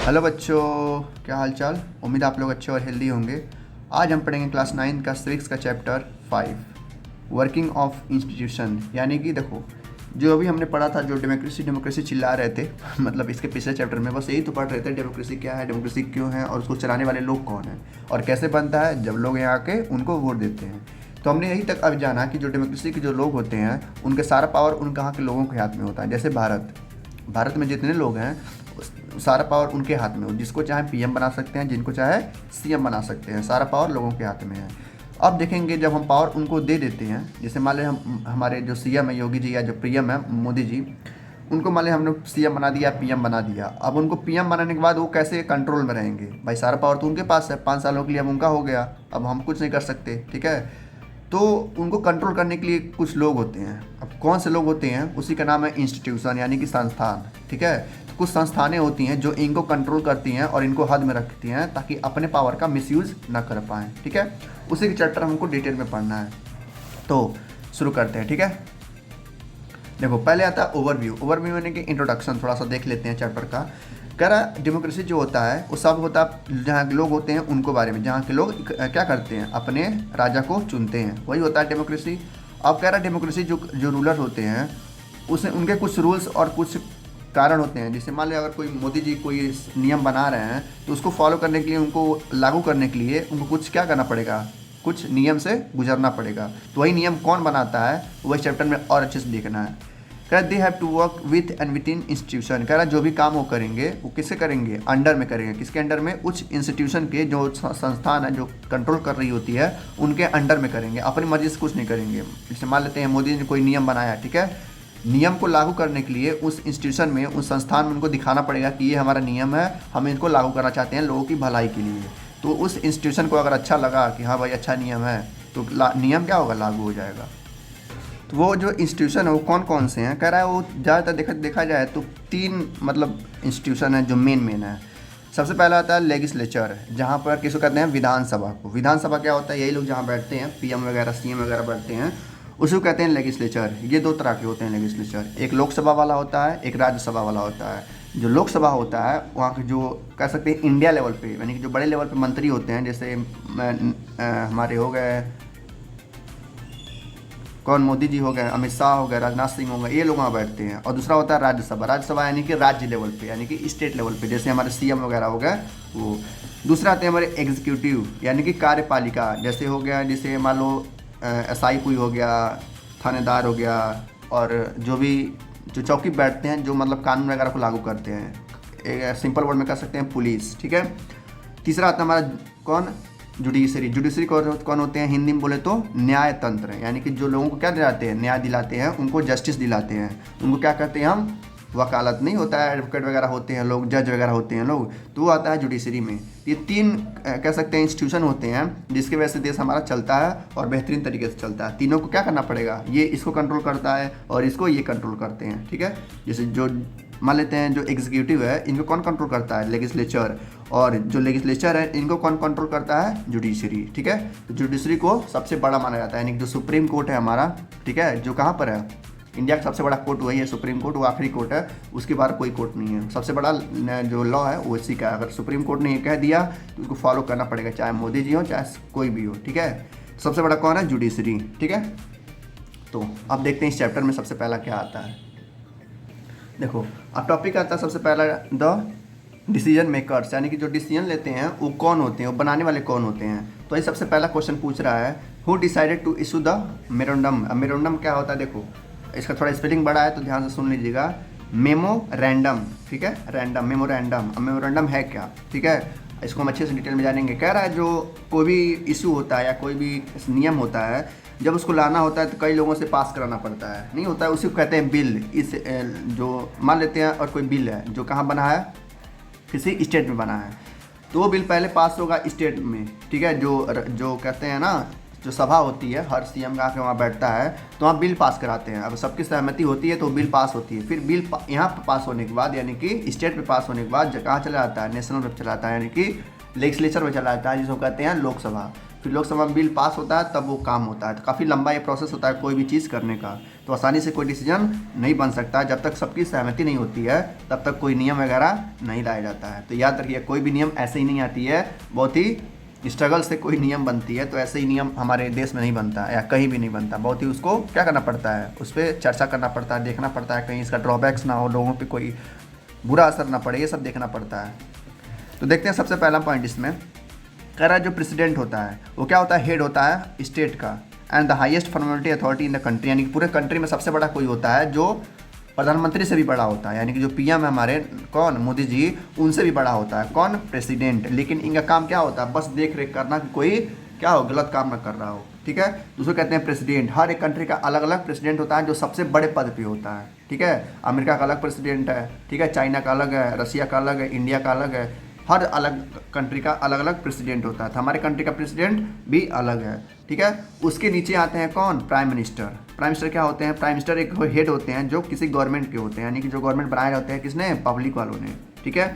Hello बच्चों, क्या हाल चाल। उम्मीद आप लोग अच्छे और हेल्दी होंगे। आज हम पढ़ेंगे क्लास 9 का सिविक्स का चैप्टर 5 वर्किंग ऑफ इंस्टीट्यूशन। यानी कि देखो, जो अभी हमने पढ़ा था, जो डेमोक्रेसी डेमोक्रेसी चिल्ला रहे थे मतलब इसके पिछले चैप्टर में बस यही तो पढ़ रहे थे, डेमोक्रेसी क्या है, डेमोक्रेसी क्यों है और उसको चलाने वाले लोग कौन हैं और कैसे बनता है जब लोग यहाँ आके उनको वोट देते हैं। तो हमने यही तक अब जाना कि जो डेमोक्रेसी के जो लोग होते हैं उनके सारा पावर उन कहाँ के लोगों के हाथ में होता है। जैसे भारत में जितने लोग हैं सारा पावर उनके हाथ में हो, जिसको चाहे पीएम बना सकते हैं, जिनको चाहे सीएम बना सकते हैं, सारा पावर लोगों के हाथ में है। अब देखेंगे जब हम पावर उनको दे देते हैं, जैसे मान लें हम हमारे जो सीएम है योगी जी या जो पीएम है मोदी जी, उनको मान लें हमने सीएम बना दिया, पीएम बना दिया। अब उनको पीएम बनाने के बाद वो कैसे कंट्रोल में रहेंगे? भाई सारा पावर तो उनके पास है, 5 सालों के लिए अब उनका हो गया, अब हम कुछ नहीं कर सकते, ठीक है। तो उनको कंट्रोल करने के लिए कुछ लोग होते हैं। अब कौन से लोग होते हैं? उसी का नाम है इंस्टीट्यूशन, यानी कि संस्थान, ठीक है। तो कुछ संस्थानें होती हैं जो इनको कंट्रोल करती हैं और इनको हद में रखती हैं ताकि अपने पावर का मिसयूज़ ना कर पाएँ, ठीक है। उसी के चैप्टर हमको डिटेल में पढ़ना है, तो शुरू करते हैं, ठीक है। देखो, पहले आता है ओवरव्यू। ओवरव्यू यानी कि इंट्रोडक्शन, थोड़ा सा देख लेते हैं चैप्टर का। कह रहा डेमोक्रेसी जो होता है वो सब होता है जहाँ के लोग होते हैं उनको बारे में, जहाँ के लोग क्या करते हैं, अपने राजा को चुनते हैं, वही होता है डेमोक्रेसी। अब कह रहा डेमोक्रेसी जो जो रूलर होते हैं उसे उनके कुछ रूल्स और कुछ कारण होते हैं। जैसे मान लो अगर कोई मोदी जी कोई नियम बना रहे हैं तो उसको फॉलो करने के लिए, उनको लागू करने के लिए उनको कुछ क्या करना पड़ेगा, कुछ नियम से गुजरना पड़ेगा। तो वही नियम कौन बनाता है वही चैप्टर में और अच्छे से देखना है। कह रहा they have to work with and within institution. कह रहा जो भी काम वो करेंगे वो किससे करेंगे? अंडर में करेंगे। किसके अंडर में? उच्च इंस्टीट्यूशन के, जो संस्थान है जो कंट्रोल कर रही होती है उनके अंडर में करेंगे, अपनी मर्जी से कुछ नहीं करेंगे। जैसे मान लेते हैं मोदी ने कोई नियम बनाया, ठीक है, नियम को लागू करने के लिए उस इंस्टीट्यूशन में, उस संस्थान में उनको दिखाना पड़ेगा कि ये हमारा नियम है, हम इनको लागू करना चाहते हैं लोगों की भलाई के लिए। तो उस इंस्टीट्यूशन को अगर अच्छा लगा कि हाँ भाई अच्छा नियम है, तो नियम क्या होगा, लागू हो जाएगा। तो वो जो इंस्टीट्यूशन है वो कौन कौन से हैं? कह रहा है वो ज़्यादातर देखा जाए तो 3 मतलब इंस्टीट्यूशन है जो मेन है। सबसे पहला आता है लेजिस्लेचर, जहाँ पर किसको कहते हैं, विधानसभा को। विधानसभा क्या होता है? यही लोग जहाँ बैठते हैं, पीएम वगैरह सीएम वगैरह बैठते हैं, उसी को कहते हैं लेजिस्लेचर। ये 2 तरह के होते हैं लेजिस्लेचर, एक लोकसभा वाला होता है, एक राज्यसभा वाला होता है। जो लोकसभा होता है वहाँ के जो कह सकते हैं इंडिया लेवल पे, यानी कि जो बड़े लेवल पे मंत्री होते हैं, जैसे हमारे हो गए कौन, मोदी जी हो गए, अमित शाह हो गए, राजनाथ सिंह हो गए, ये लोग वहाँ बैठते हैं। और दूसरा होता है राज्यसभा। राज्यसभा यानी कि राज्य लेवल पे, यानी कि स्टेट लेवल पे, जैसे हमारे सीएम वगैरह हो गए वो। दूसरा आते हैं हमारे एग्जीक्यूटिव, यानी कि कार्यपालिका, जैसे हो गया, जैसे मान लो एसआई कोई हो गया, थानेदार हो गया, और जो भी जो चौकी बैठते हैं, जो मतलब कानून वगैरह को लागू करते हैं, सिंपल वर्ड में कह सकते हैं पुलिस, ठीक है। तीसरा आता है हमारा कौन, जुडिशरी। जुडिशरी कौन होते हैं? हिंदी में बोले तो न्याय तंत्र, यानी कि जो लोगों को क्या दिलाते हैं, न्याय दिलाते हैं, उनको जस्टिस दिलाते हैं। उनको क्या कहते हैं हम? वकालत नहीं होता है, एडवोकेट वगैरह होते हैं लोग, जज वगैरह होते हैं लोग, तो वो आता है जुडिशरी में। ये 3 कह सकते हैं इंस्टीट्यूशन होते हैं जिसकी वजह से देश हमारा चलता है और बेहतरीन तरीके से चलता है। तीनों को क्या करना पड़ेगा, ये इसको कंट्रोल करता है और इसको ये कंट्रोल करते हैं, ठीक है। जैसे जो मान लेते हैं जो एग्जीक्यूटिव है इनको कौन कंट्रोल करता है? लेजिस्लेचर। और जो लेजिस्लेचर है इनको कौन कंट्रोल करता है? जुडिशरी, ठीक है। तो जुडिशरी को सबसे बड़ा माना जाता है, यानी कि जो सुप्रीम कोर्ट है हमारा, ठीक है, जो कहाँ पर है, इंडिया का सबसे बड़ा कोर्ट वही है, सुप्रीम कोर्ट, वो आखिरी कोर्ट है, उसके बाद कोई कोर्ट नहीं है। सबसे बड़ा जो लॉ है वो इसी का है। अगर सुप्रीम कोर्ट ने ये कह दिया तो उसको फॉलो करना पड़ेगा, चाहे मोदी जी हो चाहे कोई भी हो, ठीक है। सबसे बड़ा कौन है? जुडिशरी, ठीक है। तो अब देखते हैं इस चैप्टर में सबसे पहला क्या आता है। देखो, अब टॉपिक आता है सबसे पहला द डिसीजन मेकर्स, यानी कि जो डिसीजन लेते हैं वो कौन होते हैं, वो बनाने वाले कौन होते हैं। तो ये सबसे पहला क्वेश्चन पूछ रहा है, who decided to issue the memorandum. अब मेमोरेंडम क्या होता है? देखो, इसका थोड़ा स्पेलिंग बड़ा है तो ध्यान से सुन लीजिएगा। मेमोरेंडम, ठीक है, रैंडम, मेमोरेंडम। अब मेमोरेंडम है क्या, ठीक है, इसको हम अच्छे से डिटेल में जानेंगे। कह रहा है जो कोई भी इशू होता है या कोई भी नियम होता है, जब उसको लाना होता है तो कई लोगों से पास कराना पड़ता है, नहीं होता है, उसी को कहते हैं बिल। इस जो मान लेते हैं और कोई बिल है जो कहाँ बना है, किसी स्टेट में बना है, तो वो बिल पहले पास होगा स्टेट में, ठीक है। जो कहते हैं ना, जो सभा होती है, हर सीएम का आके वहाँ बैठता है तो वहाँ बिल पास कराते हैं। अब सबकी सहमति होती है तो बिल पास होती है। फिर बिल यहाँ पर पास होने के बाद, यानी कि स्टेट पे पास होने के बाद कहाँ चला जाता है? नेशनल पे चला जाता है, यानी कि लेजिस्लेचर में चला जाता है, जिसको कहते हैं लोकसभा। फिर लोकसभा में बिल पास होता है, तब वो काम होता है। तो काफ़ी लंबा ये प्रोसेस होता है कोई भी चीज़ करने का। तो आसानी से कोई डिसीजन नहीं बन सकता। जब तक सबकी सहमति नहीं होती है तब तक कोई नियम वगैरह नहीं लाया जाता है। तो याद रखिए, कोई भी नियम ऐसे ही नहीं आती है, बहुत ही स्ट्रगल से कोई नियम बनती है। तो ऐसे ही नियम हमारे देश में नहीं बनता या कहीं भी नहीं बनता, बहुत ही उसको क्या करना पड़ता है, उस पर चर्चा करना पड़ता है, देखना पड़ता है कहीं इसका ड्रॉबैक्स ना हो, लोगों पे कोई बुरा असर ना पड़े, ये सब देखना पड़ता है। तो देखते हैं सबसे पहला पॉइंट इसमें कह रहा है जो प्रेसिडेंट होता है वो क्या होता है, हेड होता है स्टेट का, and the highest formality authority in the country, यानी कि पूरे कंट्री में सबसे बड़ा कोई होता है जो प्रधानमंत्री से भी बड़ा होता है, यानी कि जो पीएम है हमारे कौन, मोदी जी, उनसे भी बड़ा होता है कौन, प्रेसिडेंट। लेकिन इनका काम क्या होता है, बस देख रेख करना कि कोई क्या हो, गलत काम ना कर रहा हो, ठीक है। दूसरे कहते हैं प्रेसिडेंट। हर एक कंट्री का अलग अलग प्रेसिडेंट होता है जो सबसे बड़े पद पे होता है, ठीक है। अमेरिका का अलग प्रेसिडेंट है, ठीक है, चाइना का अलग है, रशिया का अलग है, इंडिया का अलग है, हर अलग कंट्री का अलग अलग प्रेसिडेंट होता है। तो हमारे कंट्री का प्रेसिडेंट भी अलग है, ठीक है। उसके नीचे आते हैं कौन, प्राइम मिनिस्टर। प्राइम मिनिस्टर क्या होते हैं, प्राइम मिनिस्टर एक हेड होते हैं जो किसी गवर्नमेंट के होते हैं, यानी कि जो गवर्नमेंट बनाए जाते हैं किसने, पब्लिक वालों ने, ठीक है।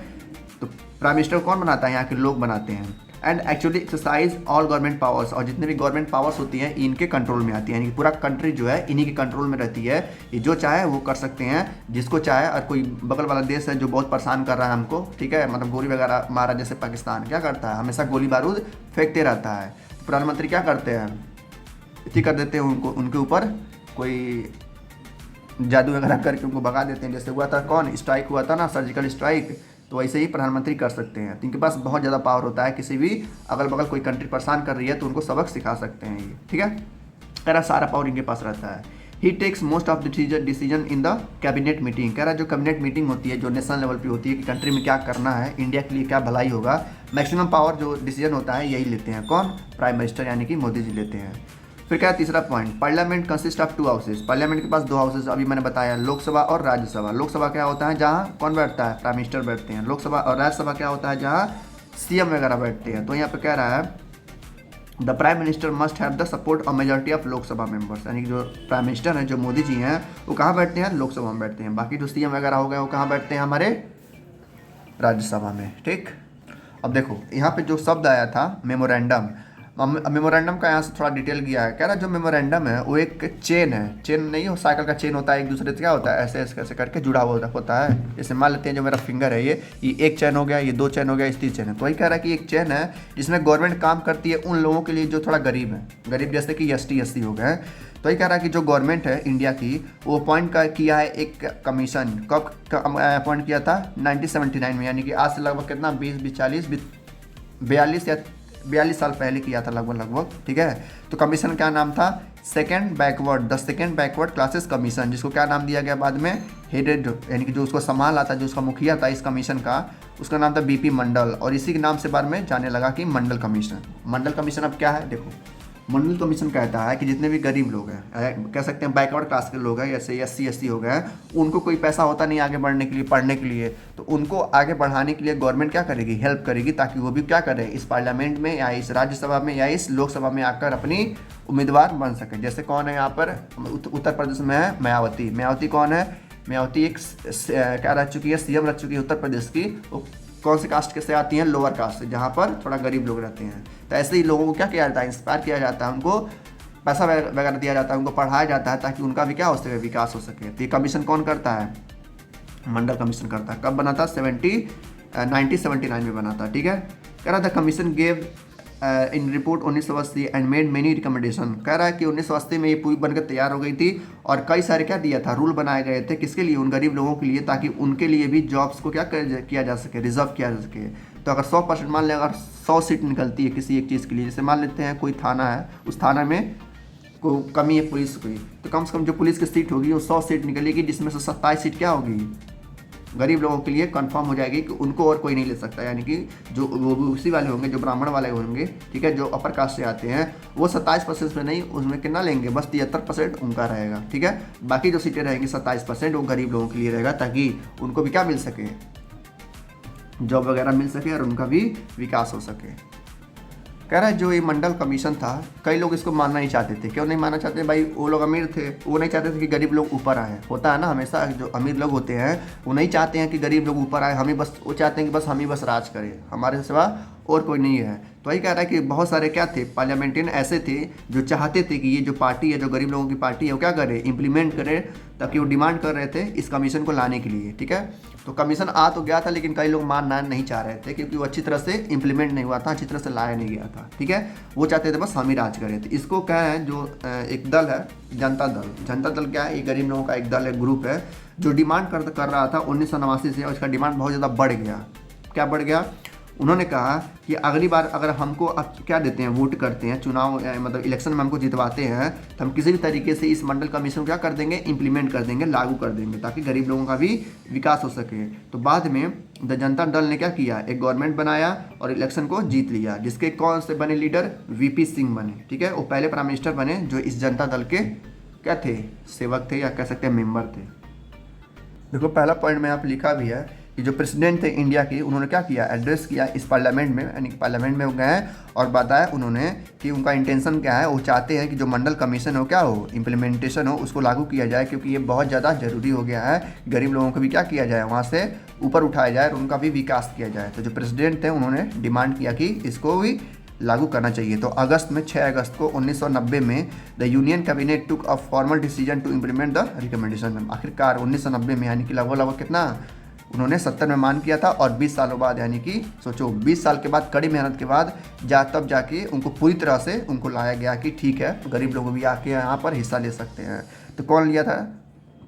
तो प्राइम मिनिस्टर कौन बनाता है, यहाँ के लोग बनाते हैं। And actually exercise all government powers, और जितने भी गवर्नमेंट पावर्स होती हैं इनके कंट्रोल में आती है, यानी कि पूरा कंट्री जो है इन्हीं के कंट्रोल में रहती है। ये जो चाहे वो कर सकते हैं, जिसको चाहे। और कोई बगल वाला देश है जो बहुत परेशान कर रहा है हमको, ठीक है, मतलब गोली वगैरह मारा, जैसे पाकिस्तान क्या करता है, हमेशा गोली बारूद फेंकते रहता है। तो प्रधानमंत्री क्या करते हैं, इतनी कर देते हैं उनको, उनके ऊपर कोई जादू वगैरह करके उनको भगा देते हैं। जैसे हुआ था कौन, स्ट्राइक हुआ था ना, सर्जिकल स्ट्राइक, तो वैसे ही प्रधानमंत्री कर सकते हैं। तो इनके पास बहुत ज़्यादा पावर होता है, किसी भी अगल बगल कोई कंट्री परेशान कर रही है तो उनको सबक सिखा सकते हैं ये, ठीक है। कह रहा सारा पावर इनके पास रहता है। He takes most of the decision in the cabinet meeting. कह रहा जो कैबिनेट मीटिंग होती है जो नेशनल लेवल पे होती है कि कंट्री में क्या करना है, इंडिया के लिए क्या भलाई होगा, मैक्सिमम पावर जो डिसीजन होता है यही लेते हैं कौन, प्राइम मिनिस्टर यानी कि मोदी जी लेते हैं। फिर क्या है तीसरा point, parliament consist of 2 houses. Parliament के पास 2 हाउसेज, अभी मैंने बताया, लोकसभा और राज्यसभा। लोकसभा क्या होता है जहाँ कौन बैठता है, प्राइम मिनिस्टर बैठते हैं। लोकसभा और राज्यसभा क्या होता है जहाँ सीएम वगैरह बैठते हैं। तो यहाँ पे कह रहा है the prime minister must have the support of majority of Lok Sabha members, यानी कि जो प्राइम मिनिस्टर हैं जो मोदी जी हैं वो कहाँ बैठते हैं, लोकसभा में बैठते हैं। बाकी जो सीएम वगैरह हो गए वो कहाँ बैठते हैं, हमारे राज्यसभा में, ठीक। अब देखो यहाँ पे जो शब्द आया था मेमोरेंडम, मेमोरेंडम का यहाँ से थोड़ा डिटेल किया है। कह रहा जो मेमोरेंडम है वो एक चेन है, चेन नहीं हो, साइकिल का चेन होता है, एक दूसरे से क्या होता है ऐसे ऐसे ऐसे करके जुड़ा हुआ होता है। जैसे मान लेते हैं जो मेरा फिंगर है ये एक चेन हो गया, ये 2 चेन हो गया, इस 3 चेन है। तो वही कह रहा है कि एक चेन है जिसमें गवर्नमेंट काम करती है उन लोगों के लिए जो थोड़ा गरीब है, गरीब जैसे कि ST SC हो गए। तो ये कह रहा है कि जो गवर्नमेंट है इंडिया की वो अपॉइंट किया है एक कमीशन। कब अपॉइंट किया था, 1979 में, यानी कि आज से लगभग कितना 42 साल पहले किया था लगभग, ठीक है। तो कमीशन का नाम था सेकंड बैकवर्ड क्लासेस कमीशन, जिसको क्या नाम दिया गया बाद में, हेडेड, यानी कि जो उसको संभाला था, जो उसका मुखिया था इस कमीशन का, उसका नाम था BP मंडल। और इसी के नाम से बाद में जाने लगा कि मंडल कमीशन। मंडल कमीशन अब क्या है, देखो मंडल कमीशन कहता है कि जितने भी गरीब लोग हैं, कह सकते हैं बैकवर्ड क्लास के लोग हैं, जैसे SC SC हो गए, उनको कोई पैसा होता नहीं आगे बढ़ने के लिए, पढ़ने के लिए, तो उनको आगे बढ़ाने के लिए गवर्नमेंट क्या करेगी, हेल्प करेगी, ताकि वो भी क्या करें, इस पार्लियामेंट में या इस राज्यसभा में या इस लोकसभा में आकर अपनी उम्मीदवार बन सके। जैसे कौन है यहाँ पर उत्तर प्रदेश में है मायावती। मायावती कौन है, मायावती एक क्या रह चुकी है, CM रह चुकी है उत्तर प्रदेश की। वो कौन से कास्ट के से आती हैं, लोअर कास्ट से, जहाँ पर थोड़ा गरीब लोग रहते हैं। तो ऐसे ही लोगों को क्या किया जाता है, इंस्पायर किया जाता है, उनको पैसा वगैरह दिया जाता है, उनको पढ़ाया जाता है ताकि उनका भी क्या हो सके, विकास हो सके। तो ये कमीशन कौन करता है, मंडल कमीशन करता है। कब बना था, 1979 में बना था, ठीक है। कह रहा था commission gave in report 1980 and made many recommendation. कह रहा है कि 1980 में ये पूरी बनकर तैयार हो गई थी और कई सारे क्या दिया था, रूल बनाए गए थे, किसके लिए, उन गरीब लोगों के लिए, ताकि उनके लिए भी जॉब्स को क्या किया जा सके, रिजर्व किया जा सके। तो अगर 100% मान लें, अगर 100 सीट निकलती है किसी एक चीज़ के लिए, जैसे मान लेते हैं कोई थाना है, उस थाना में कोई कमी है पुलिस की, तो कम से कम जो पुलिस की सीट होगी वो 100 सीट निकलेगी, जिसमें से 27 सीट क्या होगी, गरीब लोगों के लिए कंफर्म हो जाएगी कि उनको और कोई नहीं ले सकता। यानी कि जो वो भी उसी वाले होंगे, जो ब्राह्मण वाले होंगे, ठीक है, जो अपर कास्ट से आते हैं, वो 27% में नहीं, उसमें कितना लेंगे, बस 73% उनका रहेगा, ठीक है। बाकी जो सीटें रहेंगी 27% वो गरीब लोगों के लिए रहेगा, ताकि उनको भी क्या मिल सके, जॉब वगैरह मिल सके और उनका भी विकास हो सके। कह रहा है जो ये मंडल कमीशन था, कई लोग इसको मानना नहीं चाहते थे। क्यों नहीं मानना चाहते भाई, वो लोग अमीर थे, वो नहीं चाहते थे कि गरीब लोग ऊपर आए। होता है ना हमेशा, जो अमीर लोग होते हैं वो नहीं चाहते हैं कि गरीब लोग ऊपर आए, वो चाहते हैं कि बस हम ही बस राज करें, हमारे सिवा और कोई नहीं है। तो वही कह रहा है कि बहुत सारे क्या थे, पार्लियामेंटेरियन ऐसे थे जो चाहते थे कि ये जो पार्टी है, जो गरीब लोगों की पार्टी है, वो क्या करे, इम्प्लीमेंट करे, ताकि वो डिमांड कर रहे थे इस कमीशन को लाने के लिए। ठीक है, तो कमीशन आ तो गया था, लेकिन कई लोग मानना नहीं चाह रहे थे क्योंकि वो अच्छी तरह से इम्प्लीमेंट नहीं हुआ था, अच्छी तरह से लाया नहीं गया था। ठीक है, वो चाहते थे बस हम ही राज करें। तो इसको क्या है, जो एक दल है जनता दल, जनता दल क्या है, ये गरीब लोगों का एक दल है, ग्रुप है, जो डिमांड कर रहा था 1989 से, और इसका डिमांड बहुत ज़्यादा बढ़ गया। क्या बढ़ गया, उन्होंने कहा कि अगली बार अगर हमको क्या देते हैं, वोट करते हैं, चुनाव मतलब इलेक्शन में हमको जितवाते हैं, तो हम किसी भी तरीके से इस मंडल कमीशन को क्या कर देंगे, इंप्लीमेंट कर देंगे, लागू कर देंगे, ताकि गरीब लोगों का भी विकास हो सके। तो बाद में जनता दल ने क्या किया, एक गवर्नमेंट बनाया और इलेक्शन को जीत लिया, जिसके कौन से बने लीडर, वीपी सिंह बने। ठीक है, वो पहले प्राइम मिनिस्टर बने जो इस जनता दल के क्या थे, सेवक थे, या कह सकते हैं मेंबर थे। देखो पहला पॉइंट में आप लिखा भी है कि जो प्रेसिडेंट थे इंडिया के, उन्होंने क्या किया, एड्रेस किया इस पार्लियामेंट में, यानी कि पार्लियामेंट में वो गए और बताया उन्होंने कि उनका इंटेंशन क्या है। वो चाहते हैं कि जो मंडल कमीशन हो क्या हो, इम्प्लीमेंटेशन हो, उसको लागू किया जाए, क्योंकि ये बहुत ज़्यादा ज़रूरी हो गया है। गरीब लोगों को भी क्या किया जाए, वहाँ से ऊपर उठाया जाए और उनका भी विकास किया जाए। तो जो प्रेसिडेंट थे उन्होंने डिमांड किया कि इसको भी लागू करना चाहिए। तो अगस्त में 6 अगस्त को 1990 में the union cabinet took a formal decision to implement the recommendation. आखिरकार 1990 में, यानी कि लगभग कितना, उन्होंने 70 में मान किया था, और 20 सालों बाद, यानी कि सोचो 20 साल के बाद, कड़ी मेहनत के बाद तब जाके उनको पूरी तरह से उनको लाया गया कि ठीक है, गरीब लोग भी आके यहाँ पर हिस्सा ले सकते हैं। तो कौन लिया था,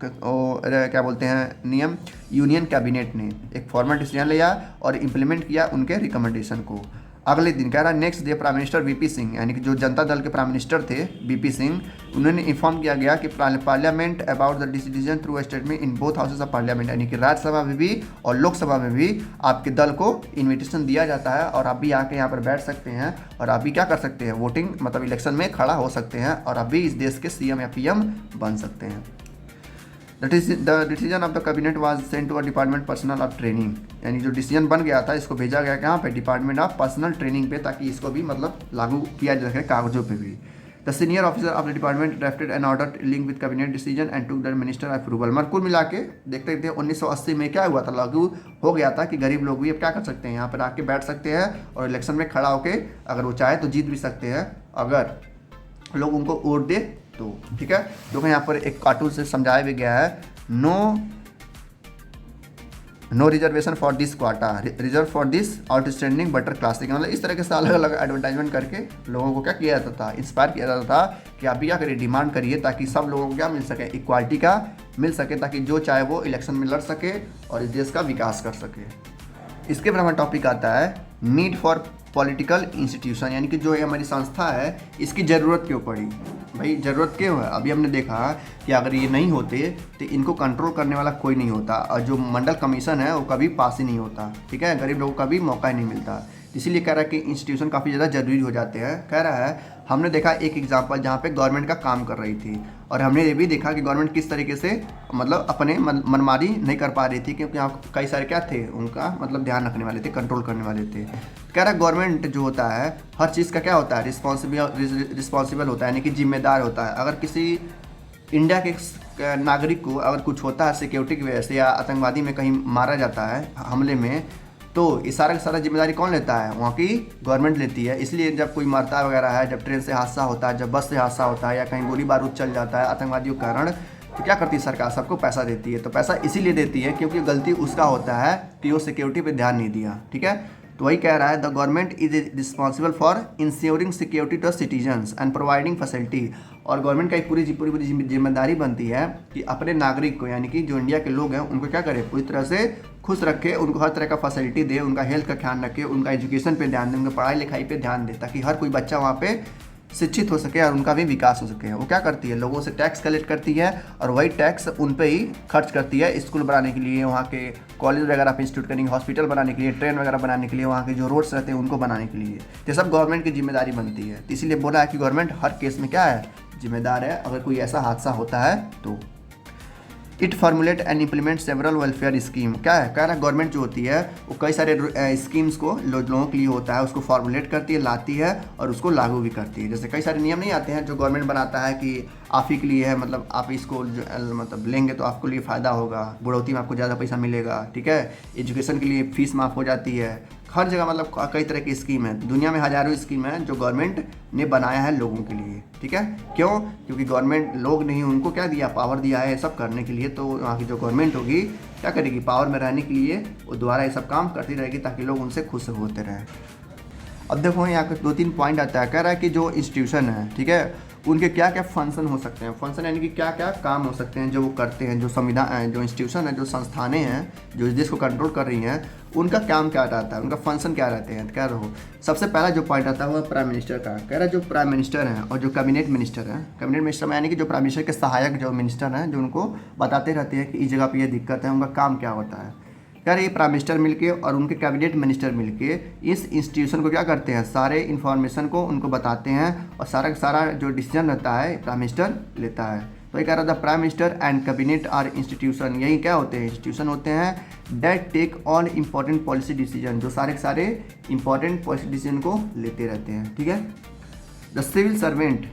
क्या बोलते हैं, नियम, यूनियन कैबिनेट ने एक फॉर्मल डिसीजन लिया और इम्प्लीमेंट किया उनके रिकमेंडेशन को। अगले दिन कह रहा है next day prime minister VP Singh, यानी कि जो जनता दल के प्राइम मिनिस्टर थे वीपी सिंह, उन्होंने इन्फॉर्म किया गया कि parliament about the decision through statement in both houses of parliament, यानी कि राज्यसभा में भी और लोकसभा में भी आपके दल को इन्विटेशन दिया जाता है और आप भी आके यहाँ पर बैठ सकते हैं और आप भी क्या कर सकते हैं, वोटिंग मतलब इलेक्शन में खड़ा हो सकते हैं और आप भी इस देश के सीएम या पीएम बन सकते हैं। The decision of the cabinet was sent to a department personal of training, यानी जो डिसीजन बन गया था इसको भेजा गया कहाँ पे, डिपार्टमेंट ऑफ पर्सनल ट्रेनिंग पे, ताकि इसको भी मतलब लागू किया जा सके कागजों पे भी। The senior officer of the department drafted an order link with cabinet decision and took the minister approval. मगर कुल मिला के देखते देखते 1980 में क्या हुआ था, लागू हो गया था कि गरीब लोग भी अब क्या कर सकते हैं, यहाँ पर आके बैठ सकते हैं और इलेक्शन में खड़ा होकर अगर वो चाहे तो जीत भी सकते हैं, अगर लोग उनको वोट दे तो। ठीक है, तो यहाँ पर एक कार्टून से समझाया भी गया है, no reservation for this quota, reserve for this outstanding butter classic. मतलब इस तरह के अलग अलग एडवर्टाइजमेंट करके लोगों को क्या किया जाता था, इंस्पायर किया जाता था कि आप भी क्या करिए, डिमांड करिए, ताकि सब लोगों को क्या मिल सके, इक्वालिटी का मिल सके, ताकि जो चाहे वो इलेक्शन में लड़ सके और इस देश का विकास कर सके। इसके बाद हमारा टॉपिक आता है नीड फॉर पॉलिटिकल इंस्टीट्यूशन, यानी कि जो ये हमारी संस्था है इसकी ज़रूरत क्यों पड़ी। भाई ज़रूरत क्यों है, अभी हमने देखा कि अगर ये नहीं होते तो इनको कंट्रोल करने वाला कोई नहीं होता और जो मंडल कमीशन है वो कभी पास ही नहीं होता। ठीक है, गरीब लोगों को कभी मौका ही नहीं मिलता, इसीलिए कह रहा है कि इंस्टीट्यूशन काफ़ी ज़्यादा ज़रूरी हो जाते हैं। कह रहा है हमने देखा एक एग्जांपल जहाँ पे गवर्नमेंट का काम कर रही थी और हमने ये भी देखा कि गवर्नमेंट किस तरीके से मतलब अपने मनमानी नहीं कर पा रही थी, क्योंकि यहाँ कई सारे क्या थे, उनका मतलब ध्यान रखने वाले थे, कंट्रोल करने वाले थे। कह रहा है गवर्नमेंट जो होता है हर चीज़ का क्या होता है, रिस्पॉन्सिबल होता है, यानी कि जिम्मेदार होता है। अगर किसी इंडिया के नागरिक को अगर कुछ होता है सिक्योरिटी की वजह से या आतंकवादी में कहीं मारा जाता है हमले में, तो इस सारा का सारा जिम्मेदारी कौन लेता है, वहाँ की गवर्नमेंट लेती है। इसलिए जब कोई मरता वगैरह है, जब ट्रेन से हादसा होता है, जब बस से हादसा होता है या कहीं गोली बारूद चल जाता है आतंकवादियों के कारण, तो क्या करती है सरकार, सबको पैसा देती है। तो पैसा इसीलिए देती है क्योंकि गलती उसका होता है कि वो सिक्योरिटी पे ध्यान नहीं दिया। ठीक है, तो वही कह रहा है the government is responsible for insuring security to citizens and providing facility. और गवर्नमेंट का एक पूरी जिम्मेदारी बनती है कि अपने नागरिक को, यानी कि जो इंडिया के लोग हैं उनको क्या करे, पूरी तरह से खुश रखे, उनको हर तरह का फैसिलिटी दे, उनका हेल्थ का ख्याल रखे, उनका एजुकेशन पे ध्यान दे, उनका पढ़ाई लिखाई पे ध्यान दे, ताकि हर कोई बच्चा वहाँ पे शिक्षित हो सके और उनका भी विकास हो सके। वो क्या करती है, लोगों से टैक्स कलेक्ट करती है और वही टैक्स उन पे ही खर्च करती है, स्कूल बनाने के लिए, वहाँ के कॉलेज वगैरह पे इंस्टीट्यूट करेंगे, हॉस्पिटल बनाने के लिए, ट्रेन वगैरह बनाने के लिए, वहाँ के जो रोड्स रहते हैं उनको बनाने के लिए। ये सब गवर्नमेंट की जिम्मेदारी बनती है। इसीलिए बोला है कि गवर्नमेंट हर केस में क्या है, जिम्मेदार है अगर कोई ऐसा हादसा होता है तो। It formulate and implement several welfare scheme. क्या है, कह रहा है गवर्नमेंट जो होती है वो कई सारे स्कीम्स को लोगों के लिए होता है, उसको फॉर्मुलेट करती है, लाती है और उसको लागू भी करती है। जैसे कई सारे नियम नहीं आते हैं जो गवर्नमेंट बनाता है कि आप ही के लिए है, मतलब आप इसको मतलब लेंगे तो आपको लिए फ़ायदा होगा, बुढ़ौती में आपको ज़्यादा पैसा मिलेगा। ठीक है, एजुकेशन के लिए फ़ीस माफ़ हो जाती है, हर जगह मतलब कई तरह की स्कीम है, दुनिया में हज़ारों स्कीम है जो गवर्नमेंट ने बनाया है लोगों के लिए, ठीक है। क्यों? क्योंकि गवर्नमेंट लोग नहीं, उनको क्या दिया, पावर दिया है सब करने के लिए। तो वहाँ की जो गवर्नमेंट होगी क्या करेगी, पावर में रहने के लिए वो दोबारा ये सब काम करती रहेगी ताकि लोग उनसे खुश होते रहें। अब देखो यहाँ पे 2-3 पॉइंट आता है, कह रहा है कि जो इंस्टीट्यूशन है, ठीक है, उनके क्या क्या फंक्शन हो सकते हैं। फंक्शन यानी कि क्या क्या काम हो सकते हैं जो वो करते हैं, जो संविधान, जो इंस्टीट्यूशन है, जो संस्थानें हैं जो इस देश को कंट्रोल कर रही हैं, उनका काम क्या रहता है, उनका फंक्शन क्या रहते हैं। कह रहा हो सबसे पहला जो पॉइंट आता है वो प्राइम मिनिस्टर का। कह रहा है जो प्राइम मिनिस्टर हैं और जो कैबिनेट मिनिस्टर हैं, कैबिनेट मिनिस्टर में यानी कि जो प्राइम मिनिस्टर के सहायक जो मिनिस्टर हैं, जो उनको बताते रहते हैं कि इस जगह पर ये दिक्कत है, उनका काम क्या होता है। यार ये प्राइम मिनिस्टर मिलके और उनके कैबिनेट मिनिस्टर मिलके इस इंस्टीट्यूशन को क्या करते हैं, सारे इन्फॉर्मेशन को उनको बताते हैं और सारा का सारा जो डिसीजन रहता है प्राइम मिनिस्टर लेता है। तो ये कह रहा था prime minister and cabinet are institution, यही क्या होते हैं, इंस्टीट्यूशन होते हैं that take all important policy decision, जो सारे के सारे इंपॉर्टेंट पॉलिसी डिसीजन को लेते रहते हैं, ठीक है। The civil servant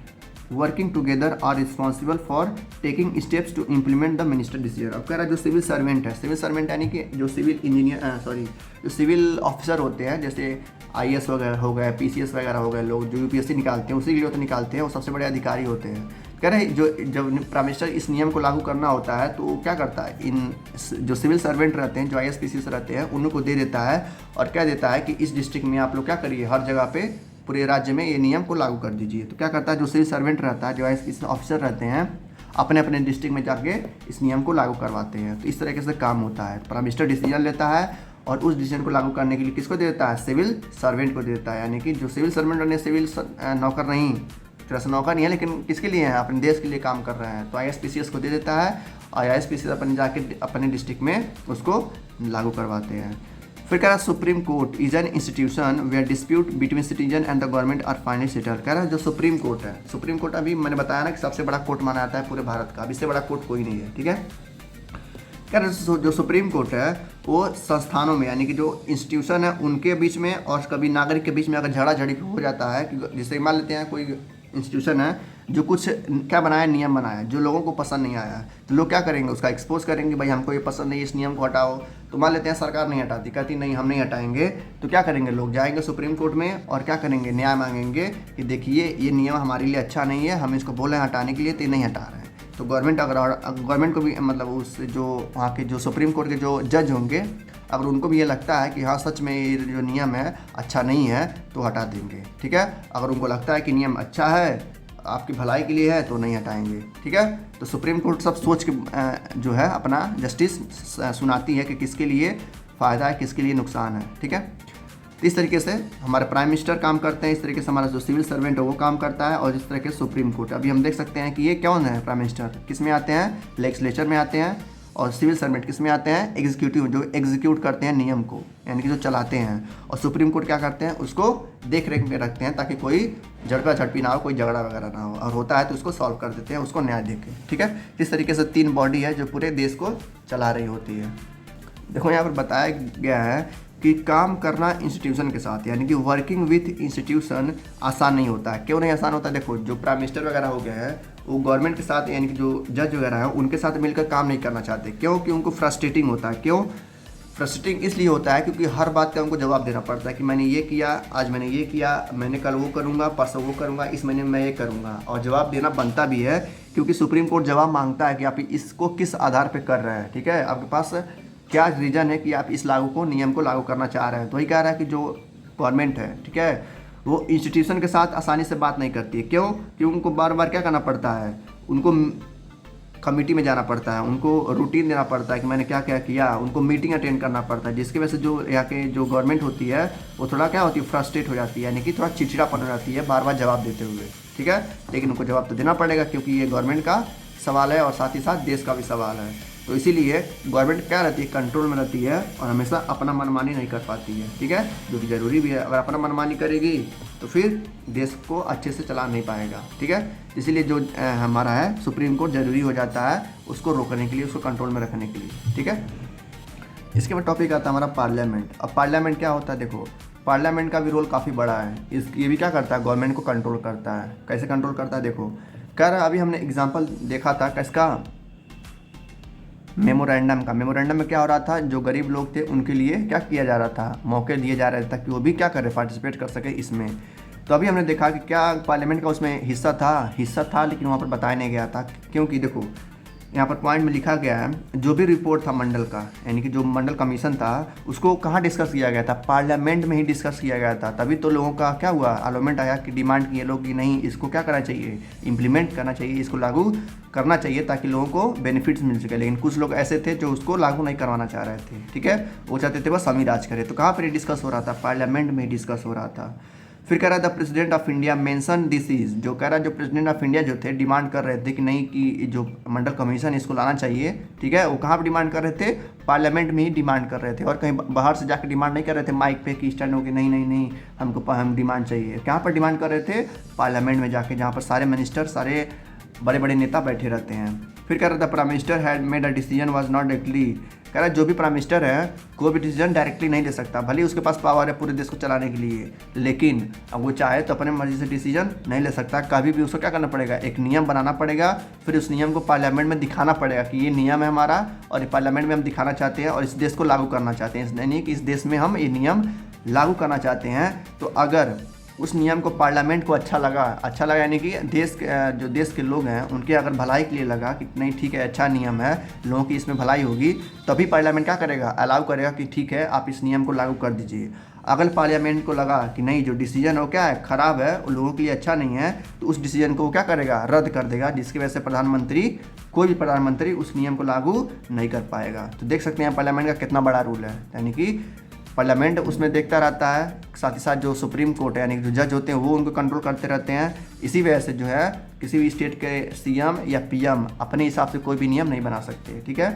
working together are responsible for taking steps to implement the minister decision. अब कह रहा है जो सिविल सर्वेंट है, सिविल सर्वेंट यानी कि जो सिविल इंजीनियर जो सिविल ऑफिसर होते हैं, जैसे IAS वगैरह हो गए, PCS वगैरह हो गए, लोग जो UPSC निकालते हैं उसी के लिए तो निकालते हैं, वो सबसे बड़े अधिकारी होते हैं। कह रहे जो जब प्राइम मिनिस्टर इस नियम को लागू करना होता है तो क्या करता है, इन जो सिविल सर्वेंट रहते हैं, जो IAS PCS रहते हैं, उनको दे देता है और क्या देता है कि इस डिस्ट्रिक्ट में आप लोग क्या करिए, हर जगह पे पूरे राज्य में ये नियम को लागू कर दीजिए। तो क्या करता है जो सिविल सर्वेंट रहता है, जो IAS ऑफिसर रहते हैं, अपने अपने डिस्ट्रिक्ट में जाके इस नियम को लागू करवाते हैं। तो इस तरीके से काम होता है, प्राइम मिनिस्टर डिसीजन लेता है और उस डिसीजन को लागू करने के लिए किसको दे देता है, सिविल सर्वेंट को दे देता है। यानी कि जो सिविल सर्वेंट ने सिविल नौकर नहीं, तरह से नौकर नहीं है, लेकिन किसके लिए है, अपने देश के लिए काम कर रहे हैं, तो IAS PCS को दे देता है और IAS PCS अपने जाके अपने डिस्ट्रिक्ट में उसको लागू करवाते हैं। फिर कह रहा है supreme court is an institution where dispute between citizen and the government are finally settle. कह रहा है जो सुप्रीम कोर्ट है, सुप्रीम कोर्ट अभी मैंने बताया ना कि सबसे बड़ा कोर्ट माना जाता है पूरे भारत का, अब इससे बड़ा कोर्ट कोई नहीं है, ठीक है। कह रहे हैं जो सुप्रीम कोर्ट है वो संस्थानों में यानी कि जो इंस्टीट्यूशन है उनके बीच में और कभी नागरिक के बीच में अगर झगड़ा झड़ी हो जाता है कि जैसे मान लेते हैं कोई इंस्टीट्यूशन है जो कुछ क्या बनाया, नियम बनाया जो लोगों को पसंद नहीं आया, तो लोग क्या करेंगे, उसका एक्सपोज करेंगे, भाई हमको ये पसंद नहीं, इस नियम को हटाओ। तो मान लेते हैं सरकार नहीं हटाती, कहती नहीं हम नहीं हटाएंगे, तो क्या करेंगे, लोग जाएंगे सुप्रीम कोर्ट में और क्या करेंगे, न्याय मांगेंगे कि देखिए ये नियम हमारे लिए अच्छा नहीं है, हम इसको बोले हटाने के लिए तो नहीं हटा रहे हैं। तो गवर्नमेंट गवर्नमेंट को भी मतलब उस जो वहाँ के जो सुप्रीम कोर्ट के जो जज होंगे, अगर उनको भी ये लगता है कि हाँ सच में ये जो नियम है अच्छा नहीं है तो हटा देंगे, ठीक है। अगर उनको लगता है कि नियम अच्छा है, आपकी भलाई के लिए है, तो नहीं हटाएंगे, ठीक है। तो सुप्रीम कोर्ट सब सोच के जो है अपना जस्टिस सुनाती है कि किसके लिए फ़ायदा है, किसके लिए नुकसान है, ठीक है। तो इस तरीके से हमारे प्राइम मिनिस्टर काम करते हैं, इस तरीके से हमारा जो सिविल सर्वेंट है वो काम करता है, और इस तरह के सुप्रीम कोर्ट। अभी हम देख सकते हैं कि ये कौन है, प्राइम मिनिस्टर किस में आते हैं, लेजिस्लेचर में आते हैं, और सिविल सर्वेंट किस में आते हैं, एग्जीक्यूटिव, जो एग्जीक्यूट करते हैं नियम को, यानी कि जो चलाते हैं। और सुप्रीम कोर्ट क्या करते हैं, उसको देख रेख में रखते हैं ताकि कोई झड़पा झड़पी ना हो, कोई झगड़ा वगैरह ना हो, और होता है तो उसको सॉल्व कर देते हैं, उसको न्याय देके, ठीक है। इस तरीके से 3 बॉडी है जो पूरे देश को चला रही होती है। देखो यहाँ पर बताया गया है कि काम करना इंस्टीट्यूशन के साथ, यानी कि वर्किंग विथ इंस्टीट्यूशन आसान नहीं होता है। क्यों नहीं आसान होता है, देखो जो प्राइम मिनिस्टर वगैरह हो गया है वो गवर्नमेंट के साथ यानी कि जो जज वगैरह है उनके साथ मिलकर काम नहीं करना चाहते। क्यों? कि उनको फ्रस्ट्रेटिंग होता है। क्यों फ्रस्ट्रेटिंग? इसलिए होता है क्योंकि हर बात का उनको जवाब देना पड़ता है कि मैंने ये किया, आज मैंने ये किया, मैंने कल वो करूँगा, परसों वो करूँगा, इस महीने मैं ये करूँगा, और जवाब देना बनता भी है क्योंकि सुप्रीम कोर्ट जवाब मांगता है कि आप इसको किस आधार पर कर रहे हैं, ठीक है, आपके पास क्या रीज़न है कि आप इस नियम को लागू करना चाह रहे हैं। तो वही कह रहा है कि जो गवर्नमेंट है, ठीक है, वो इंस्टीट्यूशन के साथ आसानी से बात नहीं करती है। क्यों? कि उनको बार बार क्या करना पड़ता है, उनको कमेटी में जाना पड़ता है, उनको रूटीन देना पड़ता है कि मैंने क्या क्या किया, उनको मीटिंग अटेंड करना पड़ता है, जिसकी वजह से जो यहाँ के जो गवर्नमेंट होती है वो थोड़ा क्या होती है, फ्रस्ट्रेट हो जाती है, यानी कि थोड़ा चिड़चिड़ापन हो जाती है बार बार जवाब देते हुए, ठीक है। लेकिन उनको जवाब तो देना पड़ेगा क्योंकि ये गवर्नमेंट का सवाल है और साथ ही साथ देश का भी सवाल है। तो इसीलिए गवर्नमेंट क्या रहती है, कंट्रोल में रहती है और हमेशा अपना मनमानी नहीं कर पाती है, ठीक है, जो कि ज़रूरी भी है। अगर अपना मनमानी करेगी तो फिर देश को अच्छे से चला नहीं पाएगा, ठीक है। इसीलिए जो हमारा है सुप्रीम कोर्ट ज़रूरी हो जाता है उसको रोकने के लिए, उसको कंट्रोल में रखने के लिए, ठीक है। इसके बाद टॉपिक आता है हमारा पार्लियामेंट। अब पार्लियामेंट क्या होता है, देखो पार्लियामेंट का भी रोल काफ़ी बड़ा है। ये भी क्या करता है, गवर्नमेंट को कंट्रोल करता है। कैसे कंट्रोल करता है, देखो कह रहा है, अभी हमने एग्जाम्पल देखा था किसका, मेमोरेंडम में क्या हो रहा था, जो गरीब लोग थे उनके लिए क्या किया जा रहा था, मौके दिए जा रहे थे ताकि वो भी क्या करें, पार्टिसिपेट कर सके इसमें। तो अभी हमने देखा कि क्या पार्लियामेंट का उसमें हिस्सा था लेकिन वहाँ पर बताया नहीं गया था, क्योंकि देखो यहाँ पर पॉइंट में लिखा गया है जो भी रिपोर्ट था मंडल का, यानी कि जो मंडल कमीशन था उसको कहाँ डिस्कस किया गया था, पार्लियामेंट में ही डिस्कस किया गया था। तभी तो लोगों का क्या हुआ, अलाउमेंट आया कि डिमांड किए लोग कि नहीं इसको क्या करना चाहिए, इम्प्लीमेंट करना चाहिए, इसको लागू करना चाहिए ताकि लोगों को बेनिफिट्स मिल सके। लेकिन कुछ लोग ऐसे थे जो उसको लागू नहीं करवाना चाह रहे थे, ठीक है, वो चाहते थे बस अमीर राज करे। तो कहाँ पर डिस्कस हो रहा था, पार्लियामेंट में डिस्कस हो रहा था। फिर कह रहा था president of India mention this is, जो कह रहा जो प्रेसिडेंट ऑफ इंडिया जो थे डिमांड कर रहे थे कि नहीं कि जो मंडल कमीशन इसको लाना चाहिए, ठीक है, वो कहाँ पर डिमांड कर रहे थे, पार्लियामेंट में ही डिमांड कर रहे थे, और कहीं बाहर से जाकर डिमांड नहीं कर रहे थे माइक पे कि स्टैंड होकर नहीं नहीं नहीं हम डिमांड चाहिए। कहाँ पर डिमांड कर रहे थे, पार्लियामेंट में जाके, जहाँ पर सारे मिनिस्टर, सारे बड़े बड़े नेता बैठे रहते हैं। फिर कह रहा था prime minister had made a decision was not directly, कह रहा जो भी प्राइम मिनिस्टर है कोई भी डिसीजन डायरेक्टली नहीं ले सकता, भले उसके पास पावर है पूरे देश को चलाने के लिए, लेकिन अब वो चाहे तो अपने मर्जी से डिसीजन नहीं ले सकता। कभी भी उसको क्या करना पड़ेगा, एक नियम बनाना पड़ेगा, फिर उस नियम को पार्लियामेंट में दिखाना पड़ेगा कि ये नियम है हमारा और ये पार्लियामेंट में हम दिखाना चाहते हैं और इस देश को लागू करना चाहते हैं, यानी कि इस देश में हम ये नियम लागू करना चाहते हैं। तो अगर उस नियम को पार्लियामेंट को अच्छा लगा यानी कि जो देश के लोग हैं उनके अगर भलाई के लिए लगा कि नहीं ठीक है अच्छा नियम है, लोगों की इसमें भलाई होगी, तभी पार्लियामेंट क्या करेगा, अलाउ करेगा कि ठीक है आप इस नियम को लागू कर दीजिए। अगर पार्लियामेंट को लगा कि नहीं जो डिसीजन हो क्या है ख़राब है, लोगों के लिए अच्छा नहीं है, तो उस डिसीजन को क्या करेगा, रद्द कर देगा, जिसकी वजह से कोई भी प्रधानमंत्री उस नियम को लागू नहीं कर पाएगा। तो देख सकते हैं पार्लियामेंट का कितना बड़ा रूल है, यानी कि पार्लियामेंट उसमें देखता रहता है, साथ ही साथ जो सुप्रीम कोर्ट है यानी कि जो जज होते हैं वो उनको कंट्रोल करते रहते हैं। इसी वजह से जो है किसी भी स्टेट के सीएम या पीएम अपने हिसाब से कोई भी नियम नहीं बना सकते, ठीक है,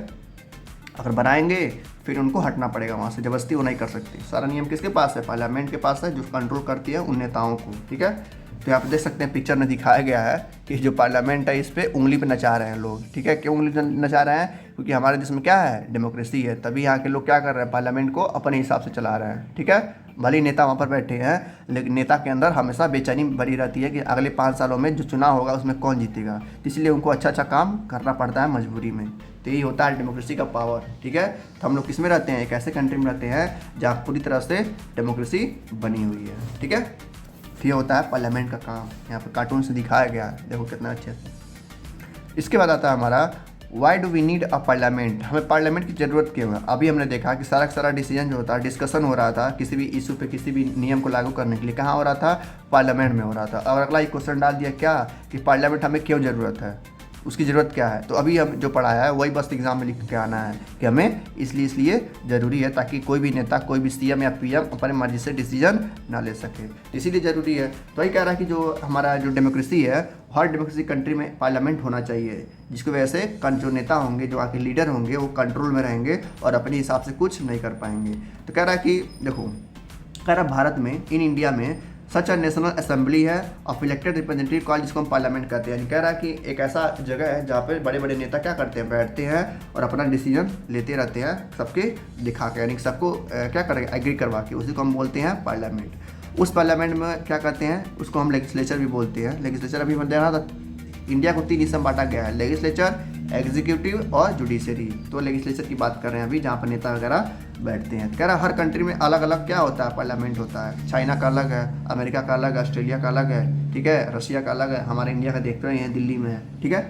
अगर बनाएंगे फिर उनको हटना पड़ेगा वहाँ से, जबरदस्ती वो नहीं कर सकते। सारा नियम किसके पास है, पार्लियामेंट के पास है, जो कंट्रोल करती है उन नेताओं को, ठीक है। तो यहाँ पे देख सकते हैं पिक्चर में दिखाया गया है कि जो पार्लियामेंट है इस पर उंगली पे नचा रहे हैं लोग, ठीक है। क्यों उंगली नचा रहे हैं, क्योंकि हमारे देश में क्या है, डेमोक्रेसी है, तभी यहाँ के लोग क्या कर रहे हैं, पार्लियामेंट को अपने हिसाब से चला रहे हैं, ठीक है। भले ही नेता वहाँ पर बैठे हैं, लेकिन नेता के अंदर हमेशा बेचैनी बनी रहती है कि अगले 5 सालों में जो चुनाव होगा उसमें कौन जीतेगा, इसलिए उनको अच्छा काम करना पड़ता है मजबूरी में। तो यही होता है डेमोक्रेसी का पावर, ठीक है। तो हम लोग किस में रहते हैं, एक ऐसे कंट्री में रहते हैं जहाँ पूरी तरह से डेमोक्रेसी बनी हुई है, ठीक है। तो ये होता है पार्लियामेंट का काम, यहाँ पर कार्टून से दिखाया गया है, देखो कितना अच्छे से। इसके बाद आता है हमारा why do we need a parliament, हमें पार्लियामेंट की ज़रूरत क्यों है। अभी हमने देखा कि सारा डिसीजन जो होता है, डिस्कशन हो रहा था किसी भी इशू पे, किसी भी नियम को लागू करने के लिए, कहाँ हो रहा था, पार्लियामेंट में हो रहा था। और अगला एक क्वेश्चन डाल दिया क्या कि पार्लियामेंट हमें क्यों ज़रूरत है, उसकी ज़रूरत क्या है। तो अभी हम जो पढ़ाया है वही बस एग्जाम में लिख के आना है कि हमें इसलिए ज़रूरी है ताकि कोई भी नेता, कोई भी सीएम या पीएम अपने मर्जी से डिसीजन ना ले सके, इसीलिए ज़रूरी है। तो वही कह रहा है कि जो हमारा जो डेमोक्रेसी है, हर डेमोक्रेसी कंट्री में पार्लियामेंट होना चाहिए, जिसकी वजह से जो नेता होंगे, जो आके लीडर होंगे, वो कंट्रोल में रहेंगे और अपने हिसाब से कुछ नहीं कर पाएंगे। तो कह रहा है कि देखो, कह रहा भारत में, इन इंडिया में सच अ नेशनल असेंबली है ऑफ इलेक्टेड रिप्रेजेंटेटिव कॉल, जिसको हम पार्लियामेंट कहते हैं। कह रहा है कि एक ऐसा जगह है जहाँ पे बड़े बड़े नेता क्या करते हैं, बैठते हैं और अपना डिसीजन लेते रहते हैं सबके दिखा के, यानी कि सबको क्या करेंगे, एग्री करवा के, उसी को हम बोलते हैं पार्लियामेंट। उस पार्लियामेंट में क्या करते हैं, उसको हम लेजिस्लेचर भी बोलते हैं। लेजिस्लेचर अभी मैं देखा था इंडिया को 3 हिस्से में बांटा गया है, लेजिस्लेचर, एग्जीक्यूटिव और जुडिशरी। तो लेजिस्लेचर की बात कर रहे हैं अभी, जहाँ पर नेता वगैरह बैठते हैं। कह रहा हर कंट्री में अलग अलग क्या होता है, पार्लियामेंट होता है। चाइना का अलग है, अमेरिका का अलग है, ऑस्ट्रेलिया का अलग है, ठीक है, रशिया का अलग है, हमारे इंडिया का देखते रहे हैं दिल्ली में है, ठीक है।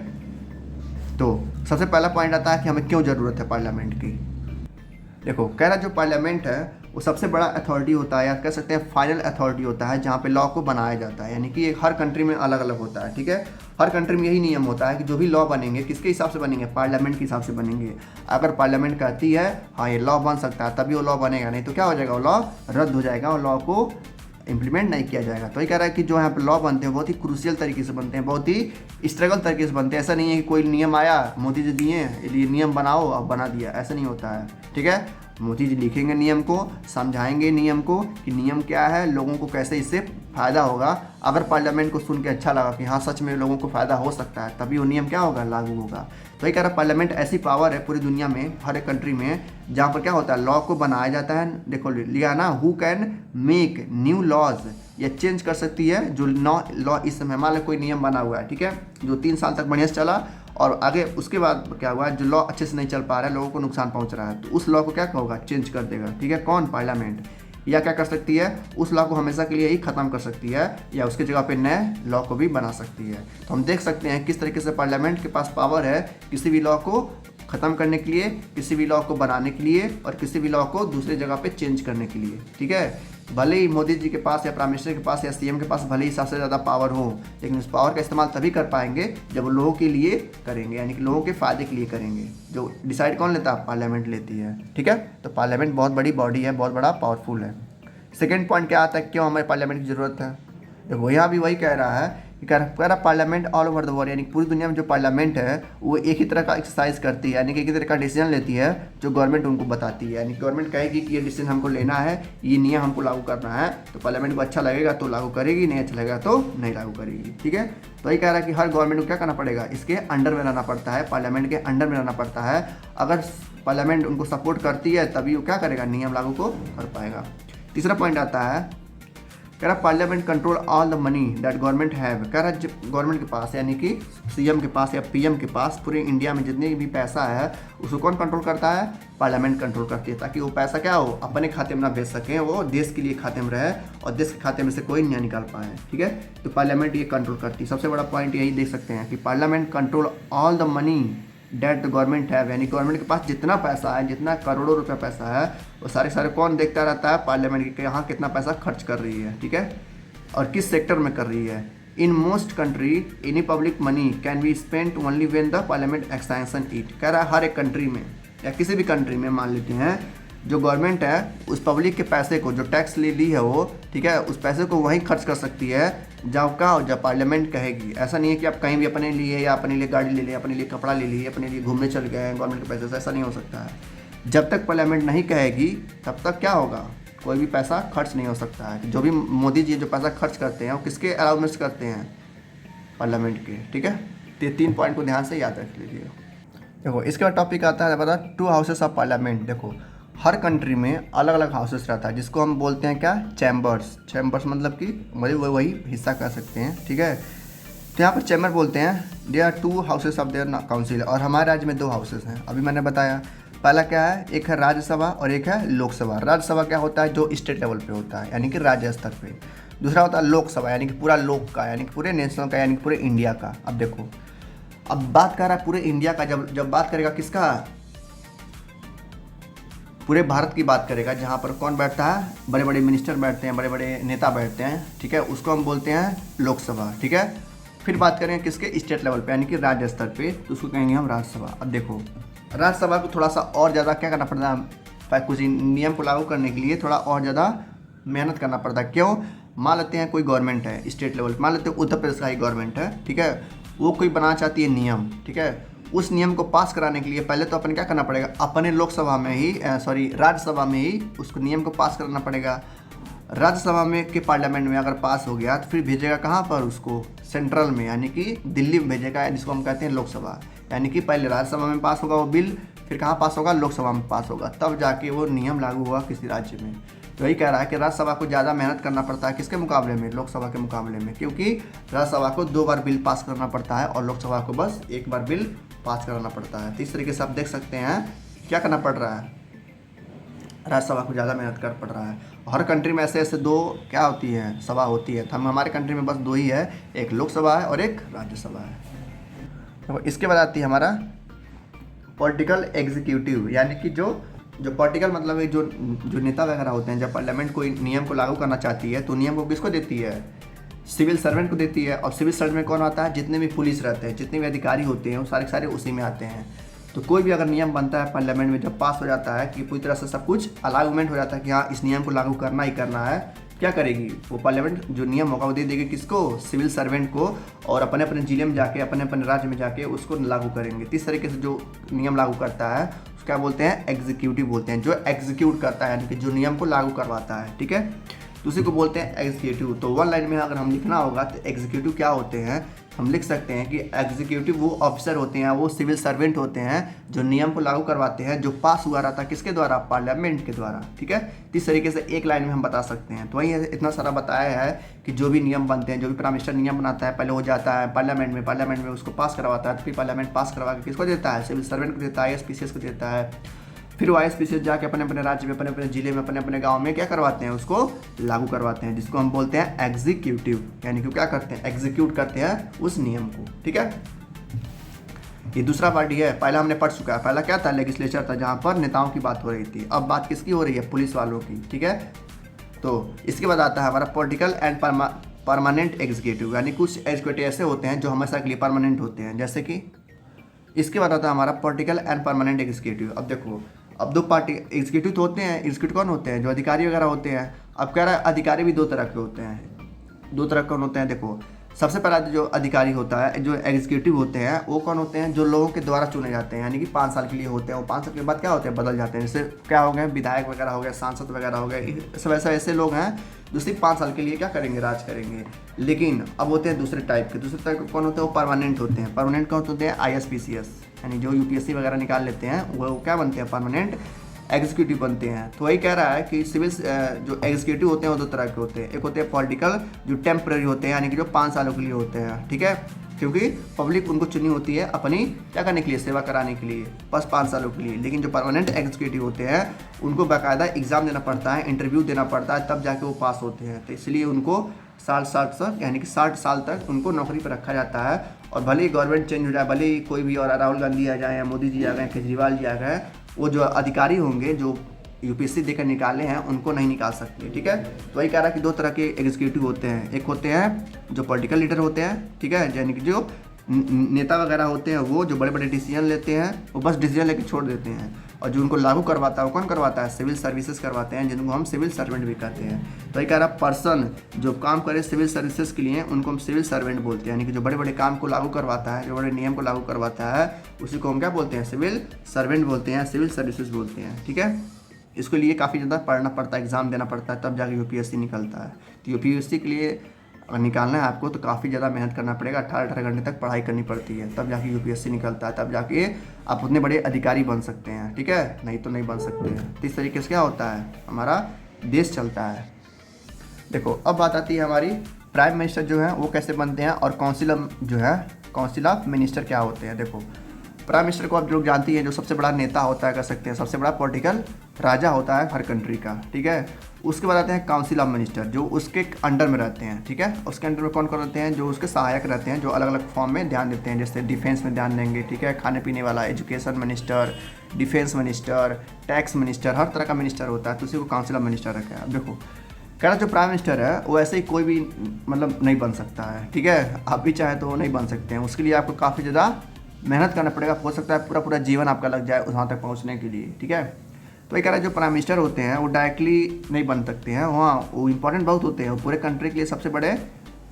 तो सबसे पहला पॉइंट आता है कि हमें क्यों ज़रूरत है पार्लियामेंट की। देखो, कह रहा जो पार्लियामेंट है वो सबसे बड़ा अथॉरिटी होता है, या कह सकते हैं फाइनल अथॉरिटी होता है, जहाँ पे लॉ को बनाया जाता है, यानी कि एक हर कंट्री में अलग अलग होता है, ठीक है। हर कंट्री में यही नियम होता है कि जो भी लॉ बनेंगे किसके हिसाब से बनेंगे, पार्लियामेंट के हिसाब से बनेंगे। अगर पार्लियामेंट कहती है हाँ ये लॉ बन सकता है, तभी वो लॉ बनेगा, नहीं तो क्या हो जाएगा, वो लॉ रद्द हो जाएगा और लॉ को इम्प्लीमेंट नहीं किया जाएगा। तो ये कह रहा है कि जो यहाँ पर लॉ बनते हैं बहुत ही क्रूशियल तरीके से बनते हैं, बहुत ही स्ट्रगल तरीके से बनते हैं। ऐसा नहीं है कि कोई नियम आया, मोदी जी दिए ये नियम बनाओ अब बना दिया, ऐसा नहीं होता है, ठीक है। मोदी जी लिखेंगे नियम को, समझाएंगे नियम को कि नियम क्या है, लोगों को कैसे इससे फ़ायदा होगा। अगर पार्लियामेंट को सुन के अच्छा लगा कि हाँ सच में लोगों को फ़ायदा हो सकता है, तभी वो नियम क्या होगा, लागू होगा। तो ये कह रहा पार्लियामेंट ऐसी पावर है पूरी दुनिया में, हर एक कंट्री में, जहाँ पर क्या होता है, लॉ को बनाया जाता है। देखो लिया ना, who can make new laws, या चेंज कर सकती है जो लॉ इस समय, मान लो कोई नियम बना हुआ है, ठीक है, जो 3 साल तक बढ़िया से चला और आगे उसके बाद क्या हुआ, जो लॉ अच्छे से नहीं चल पा रहा है, लोगों को नुकसान पहुंच रहा है, तो उस लॉ को क्या होगा, चेंज कर देगा। ठीक है, कौन, पार्लियामेंट। या क्या कर सकती है, उस लॉ को हमेशा के लिए ही ख़त्म कर सकती है, या उसकी जगह पे नए लॉ को भी बना सकती है। तो हम देख सकते हैं किस तरीके से पार्लियामेंट के पास पावर है किसी भी लॉ को ख़त्म करने के लिए, किसी भी लॉ को बनाने के लिए, और किसी भी लॉ को दूसरी जगह पे चेंज करने के लिए। ठीक है, भले ही मोदी जी के पास या प्राइम मिनिस्टर के पास या सीएम के पास भले ही सबसे ज़्यादा पावर हो, लेकिन उस पावर का इस्तेमाल तभी कर पाएंगे जब वो लोगों के लिए करेंगे, यानी कि लोगों के फ़ायदे के लिए करेंगे। जो डिसाइड कौन लेता है, पार्लियामेंट लेती है। ठीक है, तो पार्लियामेंट बहुत बड़ी बॉडी है, बहुत बड़ा पावरफुल है। सेकेंड पॉइंट क्या आता है, क्यों हमें पार्लियामेंट की ज़रूरत है। देखो यहाँ भी वही कह रहा है कि कह रहा parliament all over the world, यानी पूरी दुनिया में जो पार्लियामेंट है वो एक ही तरह का एक्सरसाइज करती है, यानी कि एक ही तरह का डिसीजन लेती है जो गवर्नमेंट उनको बताती है। यानी गवर्नमेंट कहेगी कि ये डिसीजन हमको लेना है, ये नियम हमको लागू करना है, तो पार्लियामेंट को अच्छा लगेगा तो लागू करेगी, नहीं अच्छा लगेगा तो नहीं लागू करेगी। ठीक है, तो वही कह रहा है कि हर गवर्नमेंट को क्या करना पड़ेगा, इसके अंडर में रहना पड़ता है, पार्लियामेंट के अंडर में रहना पड़ता है। अगर पार्लियामेंट उनको सपोर्ट करती है तभी वो क्या करेगा, नियम लागू को कर पाएगा। तीसरा पॉइंट आता है, कह रहा parliament control all the money that government have. कह रहा गवर्नमेंट के पास, यानी कि सीएम के पास या पीएम के पास पूरे इंडिया में जितने भी पैसा है उसको कौन कंट्रोल करता है, पार्लियामेंट कंट्रोल करती है, ताकि वो पैसा क्या हो, अपने खाते में ना भेज सकें, वो देश के लिए खाते में रहे और देश के खाते में से कोई नहीं निकाल पाए। ठीक है, तो पार्लियामेंट ये कंट्रोल करती है। सबसे बड़ा पॉइंट यही देख सकते हैं कि parliament control all the money that the government है, यानी गवर्नमेंट के पास जितना पैसा है, जितना करोड़ों रुपया पैसा है, वो सारे कौन देखता रहता है, पार्लियामेंट के यहाँ कितना पैसा खर्च कर रही है। ठीक है, और किस सेक्टर में कर रही है। In most country any public money can be spent only when the parliament extension it. कह रहा है हर एक कंट्री में या किसी भी कंट्री में मान लेते हैं जो गवर्नमेंट है उस पब्लिक के पैसे को, जो टैक्स ले ली है वो, ठीक है, उस पैसे को वहीं खर्च कर सकती है जब का जब पार्लियामेंट कहेगी। ऐसा नहीं है कि आप कहीं भी अपने लिए या अपने लिए गाड़ी ले लें, अपने लिए कपड़ा ले लिए, अपने लिए घूमने चल गए गवर्नमेंट के पैसे से, ऐसा नहीं हो सकता है। जब तक पार्लियामेंट नहीं कहेगी तब तक क्या होगा, कोई भी पैसा खर्च नहीं हो सकता है। जो भी मोदी जी जो पैसा खर्च करते हैं वो किसके अलाउमेंट्स करते हैं, पार्लियामेंट के। ठीक है, तो ये 3 पॉइंट को ध्यान से याद रख लीजिए। देखो इसके बाद टॉपिक आता है पता 2 हाउसेस ऑफ पार्लियामेंट। देखो हर कंट्री में अलग अलग हाउसेस रहता है जिसको हम बोलते हैं क्या, चैम्बर्स। चैम्बर्स मतलब कि वही हिस्सा कह सकते हैं। ठीक है, तो यहाँ पर चैम्बर बोलते हैं। They are 2 houses of their council, और हमारे राज्य में 2 हाउसेस हैं। अभी मैंने बताया पहला क्या है, एक है राज्यसभा और एक है लोकसभा। राज्यसभा क्या होता है, जो स्टेट लेवल पे होता है, यानी कि राज्य स्तर पे। दूसरा होता है लोकसभा, यानी कि पूरा लोक का, यानी कि पूरे नेशनल का, यानी कि पूरे इंडिया का। अब देखो, अब बात कर रहा है पूरे इंडिया का, जब बात करेगा किसका, पूरे भारत की बात करेगा, जहाँ पर कौन बैठता है, बड़े बड़े मिनिस्टर बैठते हैं, बड़े बड़े नेता बैठते हैं। ठीक है, उसको हम बोलते हैं लोकसभा। ठीक है, फिर बात करेंगे किसके, स्टेट लेवल पे, यानी कि राज्य स्तर पे, तो उसको कहेंगे हम राज्यसभा। अब देखो राज्यसभा को थोड़ा सा और ज़्यादा क्या करना पड़ता है, कुछ नियम को लागू करने के लिए थोड़ा और ज़्यादा मेहनत करना पड़ता है। क्यों, मान लेते हैं कोई गवर्नमेंट है स्टेट लेवल पे, मान लेते हैं उत्तर प्रदेश का ही गवर्नमेंट है। ठीक है, वो कोई बनाना चाहती है नियम। ठीक है, उस नियम को पास कराने के लिए पहले तो अपन क्या करना पड़ेगा, अपने लोकसभा में ही राज्यसभा में ही उसको नियम को पास करना पड़ेगा। राज्यसभा में के पार्लियामेंट में अगर पास हो गया तो फिर भेजेगा कहाँ पर, उसको सेंट्रल में, यानी कि दिल्ली में भेजेगा, जिसको हम कहते हैं लोकसभा। यानी कि पहले राज्यसभा में पास होगा वो बिल, फिर कहाँ पास होगा, लोकसभा में पास होगा, तब जाके वो नियम लागू हुआ किसी राज्य में। तो यही कह रहा है कि राज्यसभा को ज़्यादा मेहनत करना पड़ता है किसके मुकाबले में, लोकसभा के मुकाबले में, क्योंकि राज्यसभा को 2 बार बिल पास करना पड़ता है और लोकसभा को बस 1 बार बिल पास कराना पड़ता है। तो इस तरीके से आप देख सकते हैं क्या करना पड़ रहा है, राज्यसभा को ज़्यादा मेहनत कर पड़ रहा है। हर कंट्री में ऐसे 2 क्या होती है, सभा होती है। तो हम हमारे कंट्री में बस 2 ही है, एक लोकसभा है और एक राज्यसभा है। तो इसके बाद आती है हमारा पॉलिटिकल एग्जीक्यूटिव, यानी कि जो पॉलिटिकल मतलब है जो नेता वगैरह होते हैं। जब पार्लियामेंट कोई नियम को लागू करना चाहती है तो नियम को किसको देती है, सिविल सर्वेंट को देती है। और सिविल सर्वेंट में कौन आता है, जितने भी पुलिस रहते हैं, जितने भी अधिकारी होते हैं, वो सारे उसी में आते हैं। तो कोई भी अगर नियम बनता है पार्लियामेंट में, जब पास हो जाता है कि पूरी तरह से सब कुछ अलाउमेंट हो जाता है कि हाँ इस नियम को लागू करना ही करना है, क्या करेगी वो पार्लियामेंट, जो नियम होगा वो दे देगी किसको, सिविल सर्वेंट को, और अपने अपने जिले में जाके, अपने अपने राज्य में जाके उसको लागू करेंगे। इस तरीके से जो नियम लागू करता है उसको क्या बोलते हैं, एग्जीक्यूटिव बोलते हैं, जो एग्जीक्यूट करता है, यानी कि जो नियम को लागू करवाता है। ठीक है, तो उसी को बोलते हैं एग्जीक्यूटिव। तो वन लाइन में अगर हम लिखना होगा तो एग्जीक्यूटिव क्या होते हैं, हम लिख सकते हैं कि एग्जीक्यूटिव वो ऑफिसर होते हैं, वो सिविल सर्वेंट होते हैं जो नियम को लागू करवाते हैं, जो पास हुआ रहता है किसके द्वारा, पार्लियामेंट के द्वारा। ठीक है, इस तरीके से एक लाइन में हम बता सकते हैं। तो वही इतना सारा बताया है कि जो भी नियम बनते हैं, जो भी प्राइम मिनिस्टर नियम बनाता है, पहले हो जाता है पार्लियामेंट में, पार्लियामेंट में उसको पास करवाता है, तो फिर पार्लियामेंट पास करवा के किसको देता है, सिविल सर्वेंट को देता है, ISPCS को देता है। फिर वो ISPCS जाके अपने अपने राज्य में, अपने अपने जिले में, अपने अपने गांव में क्या करवाते हैं, उसको लागू करवाते हैं, जिसको हम बोलते हैं एग्जीक्यूटिव। यानी कि क्या करते हैं, एग्जीक्यूट करते हैं उस नियम को। ठीक है, ये दूसरा पार्टी है। पहला हमने पढ़ चुका है, पहला क्या था, लेजिस्लेचर था, जहाँ पर नेताओं की बात हो रही थी। अब बात किसकी हो रही है, पुलिस वालों की। ठीक है, तो इसके बाद आता है हमारा पॉलिटिकल एंड परमानेंट एग्जीक्यूटिव, यानी कुछ एग्जीक्यूटिव ऐसे होते हैं जो हमेशा के लिए परमानेंट होते हैं, जैसे कि इसके बाद आता है हमारा पॉलिटिकल एंड परमानेंट एग्जीक्यूटिव। अब देखो, अब दो पार्टी एग्जीक्यूटिव तो होते हैं, एग्जीक्यूटिव कौन होते हैं, जो अधिकारी वगैरह होते हैं। अब कह रहा है अधिकारी भी दो तरह के होते हैं। दो तरह कौन होते हैं, देखो सबसे पहला जो अधिकारी होता है, जो एग्जीक्यूटिव होते हैं, वो कौन होते हैं, जो लोगों के द्वारा चुने जाते हैं, यानी कि 5 साल के लिए होते हैं। वो 5 साल के बाद क्या होते हैं, बदल जाते हैं। जैसे क्या हो गए, विधायक वगैरह हो गए, सांसद वगैरह हो गए, सब ऐसे लोग हैं जो सिर्फ 5 साल के लिए क्या करेंगे, राज करेंगे। लेकिन अब होते हैं दूसरे टाइप के। दूसरे टाइप के कौन होते हैं, वो परमानेंट होते हैं। परमानेंट कौन होते हैं, ISPCS, यानी जो UPSC वगैरह निकाल लेते हैं वो क्या बनते हैं, परमानेंट एग्जीक्यूटिव बनते हैं। तो वही कह रहा है कि सिविल जो एग्जीक्यूटिव होते हैं वो दो तरह के होते हैं। एक होते हैं पॉलिटिकल, जो टेम्पररी होते हैं, यानी कि जो 5 सालों के लिए होते हैं। ठीक है, क्योंकि पब्लिक उनको चुनी होती है अपनी क्या करने के लिए, सेवा कराने के लिए, बस 5 सालों के लिए। लेकिन जो परमानेंट एग्जीक्यूटिव होते हैं उनको बाकायदा एग्जाम देना पड़ता है, इंटरव्यू देना पड़ता है, तब जाके वो पास होते हैं। तो इसलिए उनको 60 तक, यानी कि 60 साल तक उनको नौकरी पर रखा जाता है। और भले ही गवर्नमेंट चेंज हो जाए, भले ही कोई भी और राहुल गांधी आ जाए या मोदी जी आ गए, केजरीवाल जी आ गए, वो जो अधिकारी होंगे जो UPSC देकर निकाले हैं उनको नहीं निकाल सकते। ठीक है, तो वही कह रहा है कि दो तरह के एग्जीक्यूटिव होते हैं। एक होते हैं जो पॉलिटिकल लीडर होते हैं, ठीक है, यानी कि जो नेता वगैरह होते हैं, वो जो बड़े बड़े डिसीजन लेते हैं वो बस डिसीजन लेके छोड़ देते हैं। और जो उनको लागू करवाता है वो कौन करवाता है, सिविल सर्विसेज करवाते हैं, जिनको हम सिविल सर्वेंट भी कहते हैं। तो ये कह रहा पर्सन जो काम करे सिविल सर्विसेज के लिए उनको हम सिविल सर्वेंट बोलते हैं। यानी कि जो बड़े बड़े काम को लागू करवाता है, जो बड़े नियम को लागू करवाता है, उसी को हम क्या बोलते हैं, सिविल सर्वेंट बोलते हैं, सिविल सर्विसेज बोलते हैं। ठीक है, इसके लिए काफ़ी ज़्यादा पढ़ना पड़ता है, एग्जाम देना पड़ता है, तब जाके UPSC निकलता है। तो UPSC के लिए अगर निकालना है आपको तो काफ़ी ज़्यादा मेहनत करना पड़ेगा, 18 घंटे तक पढ़ाई करनी पड़ती है, तब जाके UPSC निकलता है, तब जाके आप उतने बड़े अधिकारी बन सकते हैं। ठीक है, नहीं तो नहीं बन सकते हैं। तो इस तरीके से क्या होता है, हमारा देश चलता है। देखो, अब बात आती है हमारी प्राइम मिनिस्टर जो है वो कैसे बनते हैं, और काउंसिल ऑफ मिनिस्टर क्या होते हैं। देखो, प्राइम मिनिस्टर को आप लोग जानती हैं, जो सबसे बड़ा नेता होता है, कह सकते हैं सबसे बड़ा पॉलिटिकल राजा होता है हर कंट्री का। ठीक है, उसके बाद आते हैं काउंसिल ऑफ मिनिस्टर, जो उसके अंडर में रहते हैं। ठीक है, उसके अंडर में कौन कौन रहते हैं, जो उसके सहायक रहते हैं, जो अलग अलग फॉर्म में ध्यान देते हैं, जैसे डिफेंस में ध्यान देंगे। ठीक है, खाने पीने वाला, education minister, defence minister, tax minister, हर तरह का मिनिस्टर होता है, तो उसी को काउंसिल ऑफ मिनिस्टर रखा है। अब देखो, कह रहा जो प्राइम मिनिस्टर है वो ऐसे ही कोई भी मतलब नहीं बन सकता है। ठीक है, आप भी चाहे तो नहीं बन सकते हैं, उसके लिए आपको काफ़ी ज़्यादा मेहनत करना पड़ेगा। हो सकता है पूरा जीवन आपका लग जाए वहाँ तक पहुँचने के लिए। ठीक है, तो ये कह रहा है जो प्राइम मिनिस्टर होते हैं वो डायरेक्टली नहीं बन सकते हैं, वहाँ वो इंपॉर्टेंट बहुत होते हैं। पूरे कंट्री के लिए सबसे बड़े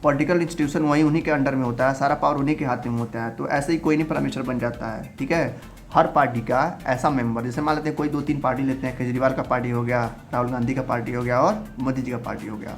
पॉलिटिकल इंस्टीट्यूशन वहीं उन्हीं के अंडर में होता है, सारा पावर उन्हीं के हाथ में होता है। तो ऐसे ही कोई नहीं प्राइम मिनिस्टर बन जाता है। ठीक है, हर पार्टी का ऐसा मेंबर, जैसे मान लेते हैं कोई 2-3 पार्टी लेते हैं, केजरीवाल का पार्टी हो गया, राहुल गांधी का पार्टी हो गया और मोदी जी का पार्टी हो गया।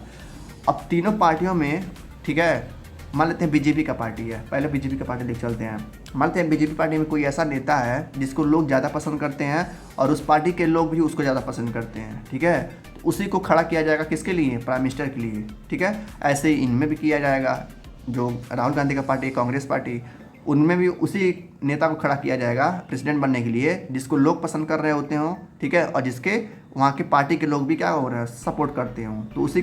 अब तीनों पार्टियों में, ठीक है, मान लेते हैं BJP का पार्टी है, पहले BJP का पार्टी लेके चलते हैं। मान लेते हैं BJP पार्टी में कोई ऐसा नेता है जिसको लोग ज़्यादा पसंद करते हैं और उस पार्टी के लोग भी उसको ज़्यादा पसंद करते हैं। ठीक है, तो उसी को खड़ा किया जाएगा किसके लिए, प्राइम मिनिस्टर के लिए। ठीक है, ऐसे ही इनमें भी किया जाएगा, जो राहुल गांधी का पार्टी, कांग्रेस पार्टी, उनमें भी उसी नेता को खड़ा किया जाएगा प्रेसिडेंट बनने के लिए, जिसको लोग पसंद कर रहे होते हों। ठीक है, और जिसके वहाँ के पार्टी के लोग भी क्या हो रहे हैं, सपोर्ट करते हों। तो उसी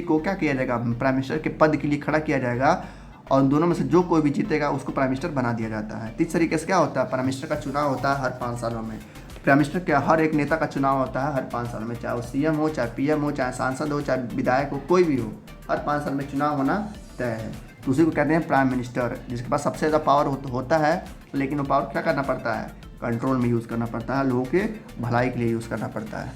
को क्या किया जाएगा, प्राइम मिनिस्टर के पद के लिए खड़ा किया जाएगा, और दोनों में से जो कोई भी जीतेगा उसको प्राइम मिनिस्टर बना दिया जाता है। इस तरीके से क्या होता है, प्राइम मिनिस्टर का चुनाव होता है हर 5 सालों में। प्राइम मिनिस्टर क्या, हर एक नेता का चुनाव होता है हर 5 साल में, चाहे वो CM हो, चाहे PM हो, चाहे सांसद हो, चाहे विधायक हो, कोई भी हो, हर 5 साल में चुनाव होना तय है। तो उसी को कहते हैं प्राइम मिनिस्टर, जिसके पास सबसे ज़्यादा पावर होता है। लेकिन वो पावर क्या करना पड़ता है, कंट्रोल में यूज़ करना पड़ता है, लोगों के भलाई के लिए यूज़ करना पड़ता है।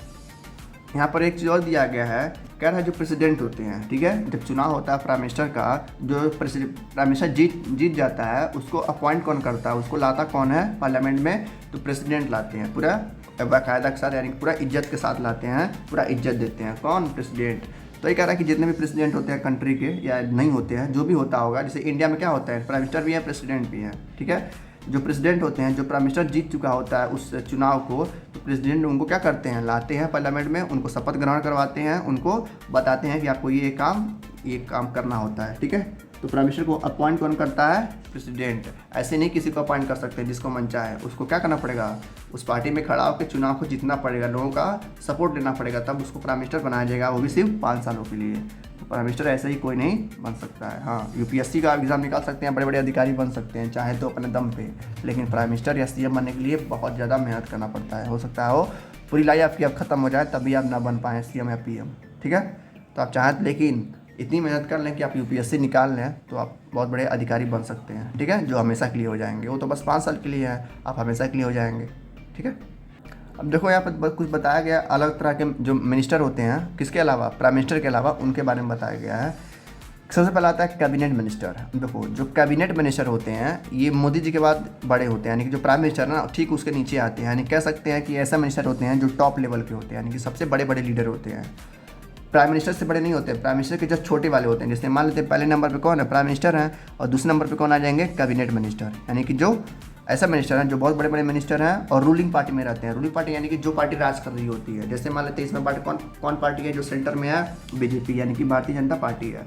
यहाँ पर एक चीज़ और दिया गया है, कह रहा है जो प्रेसिडेंट होते हैं, ठीक है, जब चुनाव होता है प्राइम मिनिस्टर का, जो प्राइम मिनिस्टर जीत जाता है उसको अपॉइंट कौन करता है, उसको लाता कौन है पार्लियामेंट में, तो प्रेसिडेंट लाते हैं, पूरा बाकायदा के साथ, यानी पूरा इज्जत के साथ लाते हैं, पूरा इज्जत देते हैं। कौन, प्रेसिडेंट। तो ये कह रहा है कि जितने भी प्रेसिडेंट होते हैं कंट्री के या नहीं होते हैं, जो भी होता होगा, जैसे इंडिया में क्या होता है, प्राइम मिनिस्टर भी है, प्रेसिडेंट भी है, ठीक है। जो प्रेसिडेंट होते हैं, जो प्राइम मिनिस्टर जीत चुका होता है उस चुनाव को, तो प्रेसिडेंट उनको क्या करते हैं, लाते हैं पार्लियामेंट में, उनको शपथ ग्रहण करवाते हैं, उनको बताते हैं कि आपको ये काम करना होता है, ठीक है। तो प्राइम मिनिस्टर को अपॉइंट कौन करता है, प्रेसिडेंट। ऐसे नहीं किसी को अपॉइंट कर सकते जिसको मन चाहे, उसको क्या करना पड़ेगा, उस पार्टी में खड़ा होकर चुनाव को जीतना पड़ेगा, लोगों का सपोर्ट लेना पड़ेगा, तब उसको प्राइम मिनिस्टर बनाया जाएगा, वो भी सिर्फ 5 सालों के लिए। तो प्राइम मिनिस्टर ऐसे ही कोई नहीं बन सकता है। हाँ, यूपीएससी का एग्जाम निकाल सकते हैं, बड़े बड़े अधिकारी बन सकते हैं चाहे तो अपने दम पे, लेकिन प्राइम मिनिस्टर या सीएम बनने के लिए बहुत ज़्यादा मेहनत करना पड़ता है। हो सकता है वो पूरी लाइफ आपकी अब खत्म हो जाए तभी आप ना बन पाएँ सीएम या पीएम, ठीक है। तो आप चाहें, लेकिन इतनी मेहनत कर लें कि आप यूपीएससी निकाल लें तो आप बहुत बड़े अधिकारी बन सकते हैं, ठीक है, जो हमेशा के लिए हो जाएंगे। वो तो बस 5 साल के लिए है, आप हमेशा के लिए हो जाएंगे, ठीक है। अब देखो यहाँ पर कुछ बताया गया, अलग तरह के जो मिनिस्टर होते हैं, किसके अलावा, प्राइम मिनिस्टर के अलावा, उनके बारे में बताया गया है। सबसे पहला आता है कैबिनेट मिनिस्टर। देखो जो कैबिनेट मिनिस्टर होते हैं ये मोदी जी के बाद बड़े होते हैं, यानी कि जो प्राइम मिनिस्टर है ना ठीक उसके नीचे आते हैं, यानी कह सकते हैं कि ऐसा मिनिस्टर होते हैं जो टॉप लेवल के होते हैं, यानी कि सबसे बड़े बड़े लीडर होते हैं। प्राइम मिनिस्टर से बड़े नहीं होते, प्राइम मिनिस्टर के जस्ट छोटे वाले होते हैं। जैसे मान लेते हैं पहले नंबर पे कौन है, प्राइम मिनिस्टर हैं, और दूसरे नंबर पे कौन आ जाएंगे, कैबिनेट मिनिस्टर, यानी कि जो ऐसा मिनिस्टर हैं जो बहुत बड़े बड़े मिनिस्टर हैं और रूलिंग पार्टी में रहते हैं। रूलिंग पार्टी यानी कि जो पार्टी राज कर रही होती है। जैसे मान लेते हैं इसमें पार्टी कौन पार्टी है, जो सेंटर में है, बीजेपी यानी कि भारतीय जनता पार्टी है।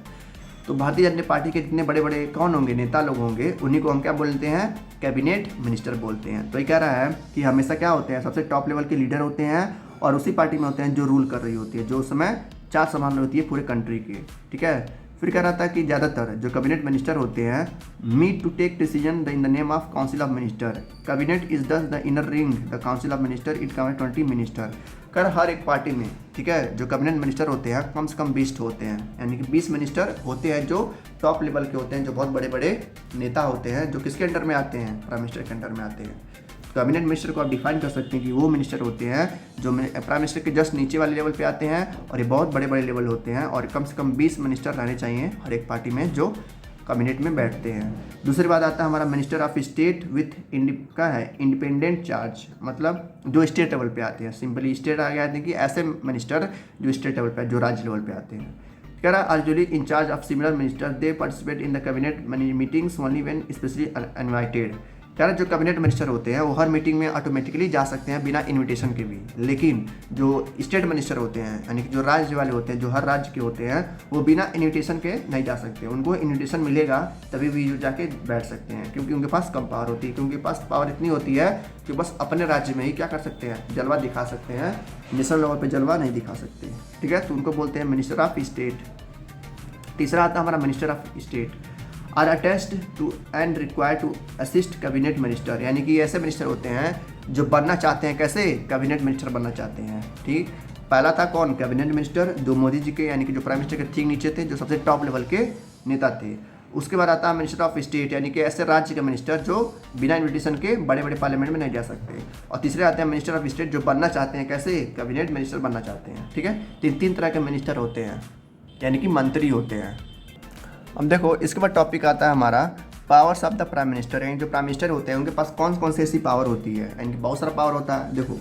तो भारतीय जनता पार्टी के जितने बड़े बड़े कौन होंगे, नेता लोग होंगे, उन्हीं को हम क्या बोलते हैं, कैबिनेट मिनिस्टर बोलते हैं। तो ये कह रहा है कि हमेशा क्या होते हैं, सबसे टॉप लेवल के लीडर होते हैं और उसी पार्टी में होते हैं जो रूल कर रही होती है, जो उस समय चार संभाल रही होती है पूरे कंट्री की, ठीक है। फिर कह रहा था कि ज़्यादातर जो कैबिनेट मिनिस्टर होते हैं meet to take decision in the name of council of minister. Cabinet is the inner ring the council of minister, it cover 20 minister. कर हर एक पार्टी में, ठीक है, जो कैबिनेट मिनिस्टर होते हैं कम से कम 20 होते हैं, यानी कि 20 मिनिस्टर होते हैं जो टॉप लेवल के होते हैं, जो बहुत बड़े बड़े नेता होते हैं, जो किसके अंडर में आते हैं, प्राइम मिनिस्टर के अंडर में आते हैं। कैबिनेट मिनिस्टर को आप डिफाइन कर सकते हैं कि वो मिनिस्टर होते हैं जो प्राइम मिनिस्टर के जस्ट नीचे वाले लेवल पे आते हैं और ये बहुत बड़े बड़े लेवल होते हैं और कम से कम 20 मिनिस्टर रहने चाहिए हर एक पार्टी में जो कैबिनेट में बैठते हैं। दूसरी बात आता है हमारा मिनिस्टर ऑफ स्टेट विथ क्या है, इंडिपेंडेंट चार्ज, मतलब जो स्टेट लेवल पे आते हैं। सिंपली स्टेट आ गया कि ऐसे मिनिस्टर जो स्टेट लेवल पे, जो राज्य लेवल पे आते हैं। कह रहा है usually in charge of similar minister they participate in the cabinet meetings only when specially invited. कह रहा जो कैबिनेट मिनिस्टर होते हैं वो हर मीटिंग में ऑटोमेटिकली जा सकते हैं बिना इनविटेशन के भी, लेकिन जो स्टेट मिनिस्टर होते हैं यानी कि जो राज्य वाले होते हैं, जो हर राज्य के होते हैं, वो बिना इनविटेशन के नहीं जा सकते। उनको इनविटेशन मिलेगा तभी भी जाके बैठ सकते हैं, क्योंकि उनके पास कम पावर होती है, क्योंकि पास पावर इतनी होती है कि बस अपने राज्य में ही क्या कर सकते हैं, जलवा दिखा सकते हैं, नेशनल लेवल पर जलवा नहीं दिखा सकते, ठीक है। तो उनको बोलते हैं मिनिस्टर ऑफ स्टेट। तीसरा आता है हमारा minister of state are attested to and required to assist cabinet minister, यानी कि ऐसे मिनिस्टर होते हैं जो बनना चाहते हैं, कैसे, कैबिनेट मिनिस्टर बनना चाहते हैं, ठीक। पहला था कौन, कैबिनेट मिनिस्टर, जो मोदी जी के यानी कि जो प्राइम मिनिस्टर के ठीक नीचे थे, जो सबसे टॉप लेवल के नेता थे। उसके बाद आता है मिनिस्टर ऑफ स्टेट, यानी कि ऐसे राज्य के मिनिस्टर जो बिना इन्विटेशन के बड़े बड़े पार्लियामेंट में नहीं जा सकते। और तीसरे आते हैं मिनिस्टर ऑफ स्टेट जो बनना चाहते हैं, कैसे, कैबिनेट मिनिस्टर बनना चाहते हैं, ठीक है। तीन तरह के मिनिस्टर होते हैं, यानी कि मंत्री होते हैं। अब देखो इसके बाद टॉपिक आता है हमारा powers of the prime minister, यानी जो प्राइम मिनिस्टर होते हैं उनके पास कौन कौन सी ऐसी पावर होती है, यानी कि बहुत सारा पावर होता है। देखो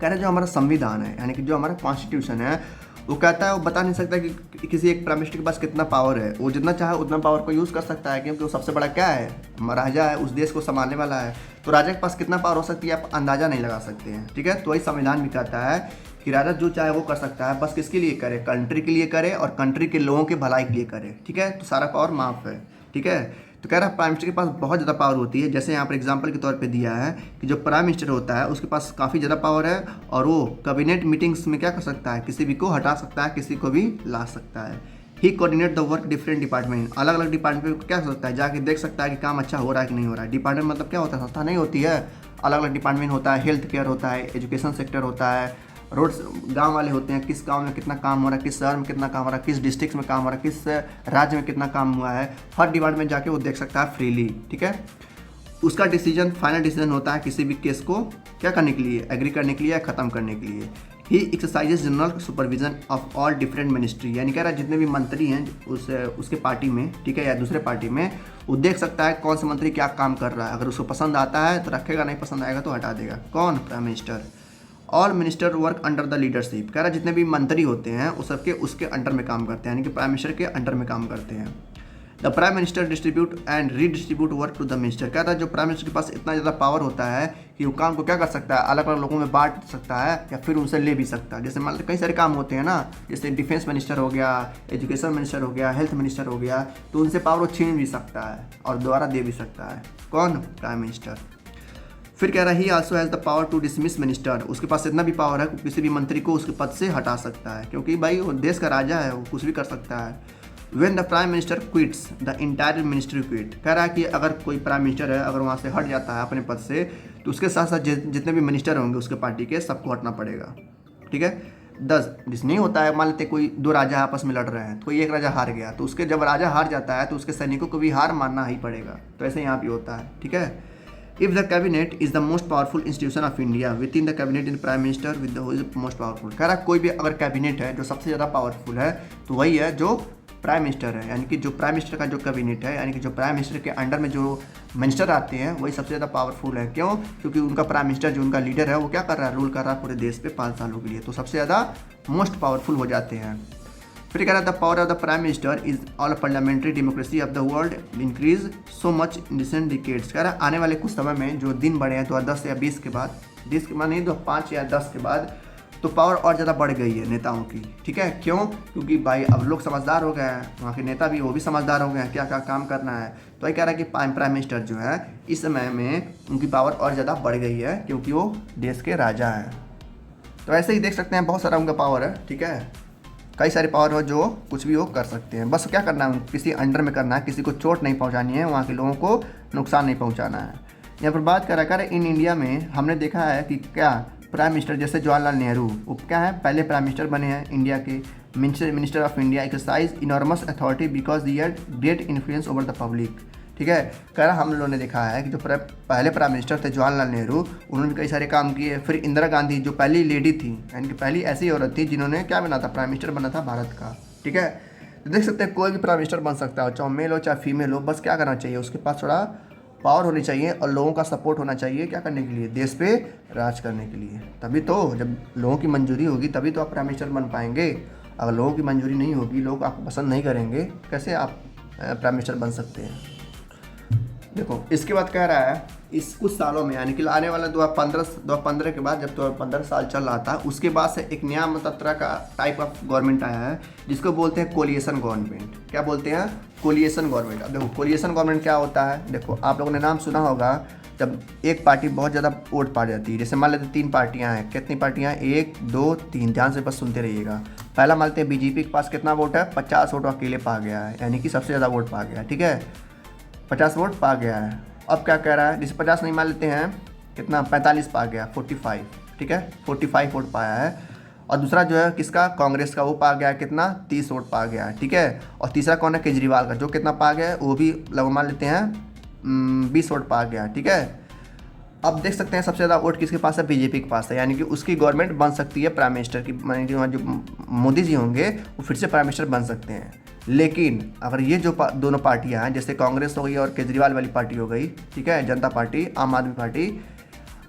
कह रहे जो हमारा संविधान है, यानी कि जो हमारा कॉन्स्टिट्यूशन है, वो कहता है, वो बता नहीं सकता कि किसी एक प्राइम मिनिस्टर के पास कितना पावर है। वो जितना चाहे उतना पावर को यूज़ कर सकता है, क्योंकि वो सबसे बड़ा क्या है, राजा है, उस देश को संभालने वाला है। तो राजा के पास कितना पावर हो सकती है आप अंदाज़ा नहीं लगा सकते हैं, ठीक है। तो वही संविधान भी कहता है कि राजा जो चाहे वो कर सकता है, बस किसके लिए करे, कंट्री के लिए करे और कंट्री के लोगों के भलाई के लिए करे, ठीक है। तो सारा पावर माफ है, ठीक है। तो कह रहा है प्राइम मिनिस्टर के पास बहुत ज़्यादा पावर होती है। जैसे यहाँ पर एग्जांपल के तौर पे दिया है कि जो प्राइम मिनिस्टर होता है उसके पास काफ़ी ज़्यादा पावर है और वो कैबिनेट मीटिंग्स में क्या कर सकता है, किसी भी को हटा सकता है, किसी को भी ला सकता है। He coordinate the work different department, अलग अलग डिपार्टमेंट को क्या कर सकता है, जाके देख सकता है कि काम अच्छा हो रहा है कि नहीं हो रहा है। डिपार्टमेंट मतलब क्या होता है, संस्था नहीं होती है, अलग अलग डिपार्टमेंट होता है, हेल्थ केयर होता है, एजुकेशन सेक्टर होता है, रोड्स गांव वाले होते हैं, किस गांव में कितना काम हो रहा है, किस शहर में कितना काम हो रहा है, किस डिस्ट्रिक्ट में काम हो रहा है, किस राज्य में कितना काम हुआ है, हर डिपार्टमेंट जाके वो देख सकता है फ्रीली, ठीक है। उसका डिसीजन, फाइनल डिसीजन होता है किसी भी केस को क्या करने के लिए, एग्री करने के लिए या ख़त्म करने के लिए। ही exercises general supervision of all different ministry, यानी कह रहा है जितने भी मंत्री हैं उसके पार्टी में, ठीक है, या दूसरे पार्टी में, वो देख सकता है कौन सा मंत्री क्या काम कर रहा है। अगर उसको पसंद आता है तो रखेगा, नहीं पसंद आएगा तो हटा देगा। कौन, prime minister. All minister work under the leadership, कह रहा है जितने भी मंत्री होते हैं वो सबके उसके अंडर में काम करते हैं, यानी कि प्राइम मिनिस्टर के अंडर में काम करते हैं। The prime minister distribute and redistribute work to the minister, कहता है जो प्राइम मिनिस्टर के पास इतना ज़्यादा पावर होता है कि वो काम को क्या कर सकता है, अलग अलग लोगों में बांट सकता है या फिर उनसे ले भी सकता है। जैसे मान लो कई सारे काम होते हैं ना, जैसे डिफेंस मिनिस्टर हो गया, एजुकेशन मिनिस्टर हो गया, हेल्थ मिनिस्टर हो गया, तो उनसे पावर वो छीन भी सकता है और दोबारा दे भी सकता है। कौन? Prime minister. फिर कह रहा है he also has the power to dismiss minister, उसके पास इतना भी पावर है किसी भी मंत्री को उसके पद से हटा सकता है, क्योंकि भाई वो देश का राजा है, वो कुछ भी कर सकता है। When the prime minister quits the entire ministry quit, कह रहा है कि अगर कोई प्राइम मिनिस्टर है अगर वहाँ से हट जाता है अपने पद से तो उसके साथ साथ जितने भी मिनिस्टर होंगे उसके पार्टी के सबको हटना पड़ेगा। ठीक है। 10 जिस नहीं होता है, मान लेते कोई दो राजा आपस में लड़ रहे हैं, कोई एक राजा हार गया तो उसके जब राजा हार जाता है तो उसके सैनिकों को भी हार मानना ही पड़ेगा। तो ऐसे यहाँ भी होता है। ठीक है। If the cabinet is the most powerful institution of India, with in the cabinet in prime minister with the most powerful, कह रहा कोई भी अगर कैबिनेट है जो सबसे ज़्यादा पावरफुल है तो वही है जो प्राइम मिनिस्टर है, यानी कि जो प्राइम मिनिस्टर का जो कैबिनेट है, यानी कि जो प्राइम मिनिस्टर के अंडर में जो मिनिस्टर आते हैं वही सबसे ज़्यादा पावरफुल है। क्यों? क्योंकि उनका प्राइम मिनिस्टर जो उनका लीडर है वो क्या कर रहा है, रूल कर रहा है पूरे देश पे 5 सालों के लिए, तो सबसे ज़्यादा मोस्ट पावरफुल हो जाते हैं। फिर कह रहा है the power of the prime minister is all parliamentary democracy of the world increase so much in recent decades, कह रहा है आने वाले कुछ समय में जो दिन बढ़े हैं 2010 या 20 के बाद, 20 के बाद नहीं 2005 या 10 के बाद, तो पावर और ज़्यादा बढ़ गई है नेताओं की। ठीक है। क्यों? क्योंकि भाई अब लोग समझदार हो गए हैं, वहाँ के नेता भी वो भी समझदार हो गए हैं क्या क्या काम करना है। तो ये कह रहा है कि प्राइम मिनिस्टर जो है इस समय में उनकी पावर और ज़्यादा बढ़ गई है क्योंकि वो देश के राजा हैं। तो ऐसे ही देख सकते हैं बहुत सारा उनका पावर है। ठीक है। कई सारे पावर हो जो कुछ भी वो कर सकते हैं, बस क्या करना है, किसी अंडर में करना है, किसी को चोट नहीं पहुँचानी है, वहाँ के लोगों को नुकसान नहीं पहुँचाना है। यहाँ पर बात कर रहा है इन इंडिया में हमने देखा है कि क्या प्राइम मिनिस्टर जैसे जवाहरलाल नेहरू वो क्या है पहले प्राइम मिनिस्टर बने हैं इंडिया के, minister of India exercise enormous authority because they had great influence over the public. ठीक है। कह रहा हम लोगों ने देखा है कि जो पहले प्राइम मिनिस्टर थे जवाहरलाल नेहरू, उन्होंने कई सारे काम किए। फिर इंदिरा गांधी जो पहली लेडी थी, यानी कि पहली ऐसी औरत थी जिन्होंने क्या बना था, प्राइम मिनिस्टर बना था भारत का। ठीक है। तो देख सकते हैं कोई भी प्राइम मिनिस्टर बन सकता है, चाहे मेल हो चाहे फीमेल हो, बस क्या करना चाहिए, उसके पास थोड़ा पावर होनी चाहिए और लोगों का सपोर्ट होना चाहिए क्या करने के लिए, देश पे राज करने के लिए। तभी तो जब लोगों की मंजूरी होगी तभी तो आप प्राइम मिनिस्टर बन पाएंगे। अगर लोगों की मंजूरी नहीं होगी, लोग आपको पसंद नहीं करेंगे, कैसे आप प्राइम मिनिस्टर बन सकते हैं। देखो इसके बाद कह रहा है इस कुछ सालों में, यानी कि आने वाला 2015 के बाद, जब 2015 साल चल रहा था उसके बाद से एक नया मतलब तरह का टाइप ऑफ गवर्नमेंट आया है जिसको बोलते हैं कोलिएशन गवर्नमेंट। क्या बोलते हैं? Coalition government. अब देखो कोलिएशन गवर्नमेंट क्या होता है, देखो आप लोगों ने नाम सुना होगा जब एक पार्टी बहुत ज़्यादा वोट पा जाती है, जैसे मान लेते 3 पार्टियाँ हैं, कितनी पार्टियाँ हैं, 1 2 3, ध्यान से बस सुनते रहिएगा। पहला मानते हैं बीजेपी के पास कितना वोट है, 50 वोट अकेले पा गया है, यानी कि सबसे ज़्यादा वोट पा गया। ठीक है। 50 वोट पा गया है। अब क्या कह रहा है, जैसे 50 नहीं मान लेते हैं, कितना 45 पा गया, 45। ठीक है। 45 वोट पाया है। और दूसरा जो है किसका, कांग्रेस का, वो पा गया कितना, 30 वोट पा गया। ठीक है। और तीसरा कौन है, केजरीवाल का, जो कितना पा गया है वो भी लगभग मान लेते हैं 20 वोट पा गया। ठीक है। अब देख सकते हैं सबसे ज़्यादा वोट किसके पास है, बीजेपी के पास है, यानी कि उसकी गवर्नमेंट बन सकती है प्राइम मिनिस्टर की, यानी कि जो मोदी जी होंगे वो फिर से प्राइम मिनिस्टर बन सकते हैं। लेकिन अगर ये जो दोनों पार्टियां हैं, जैसे कांग्रेस हो गई और केजरीवाल वाली पार्टी हो गई, ठीक है, जनता पार्टी, आम आदमी पार्टी,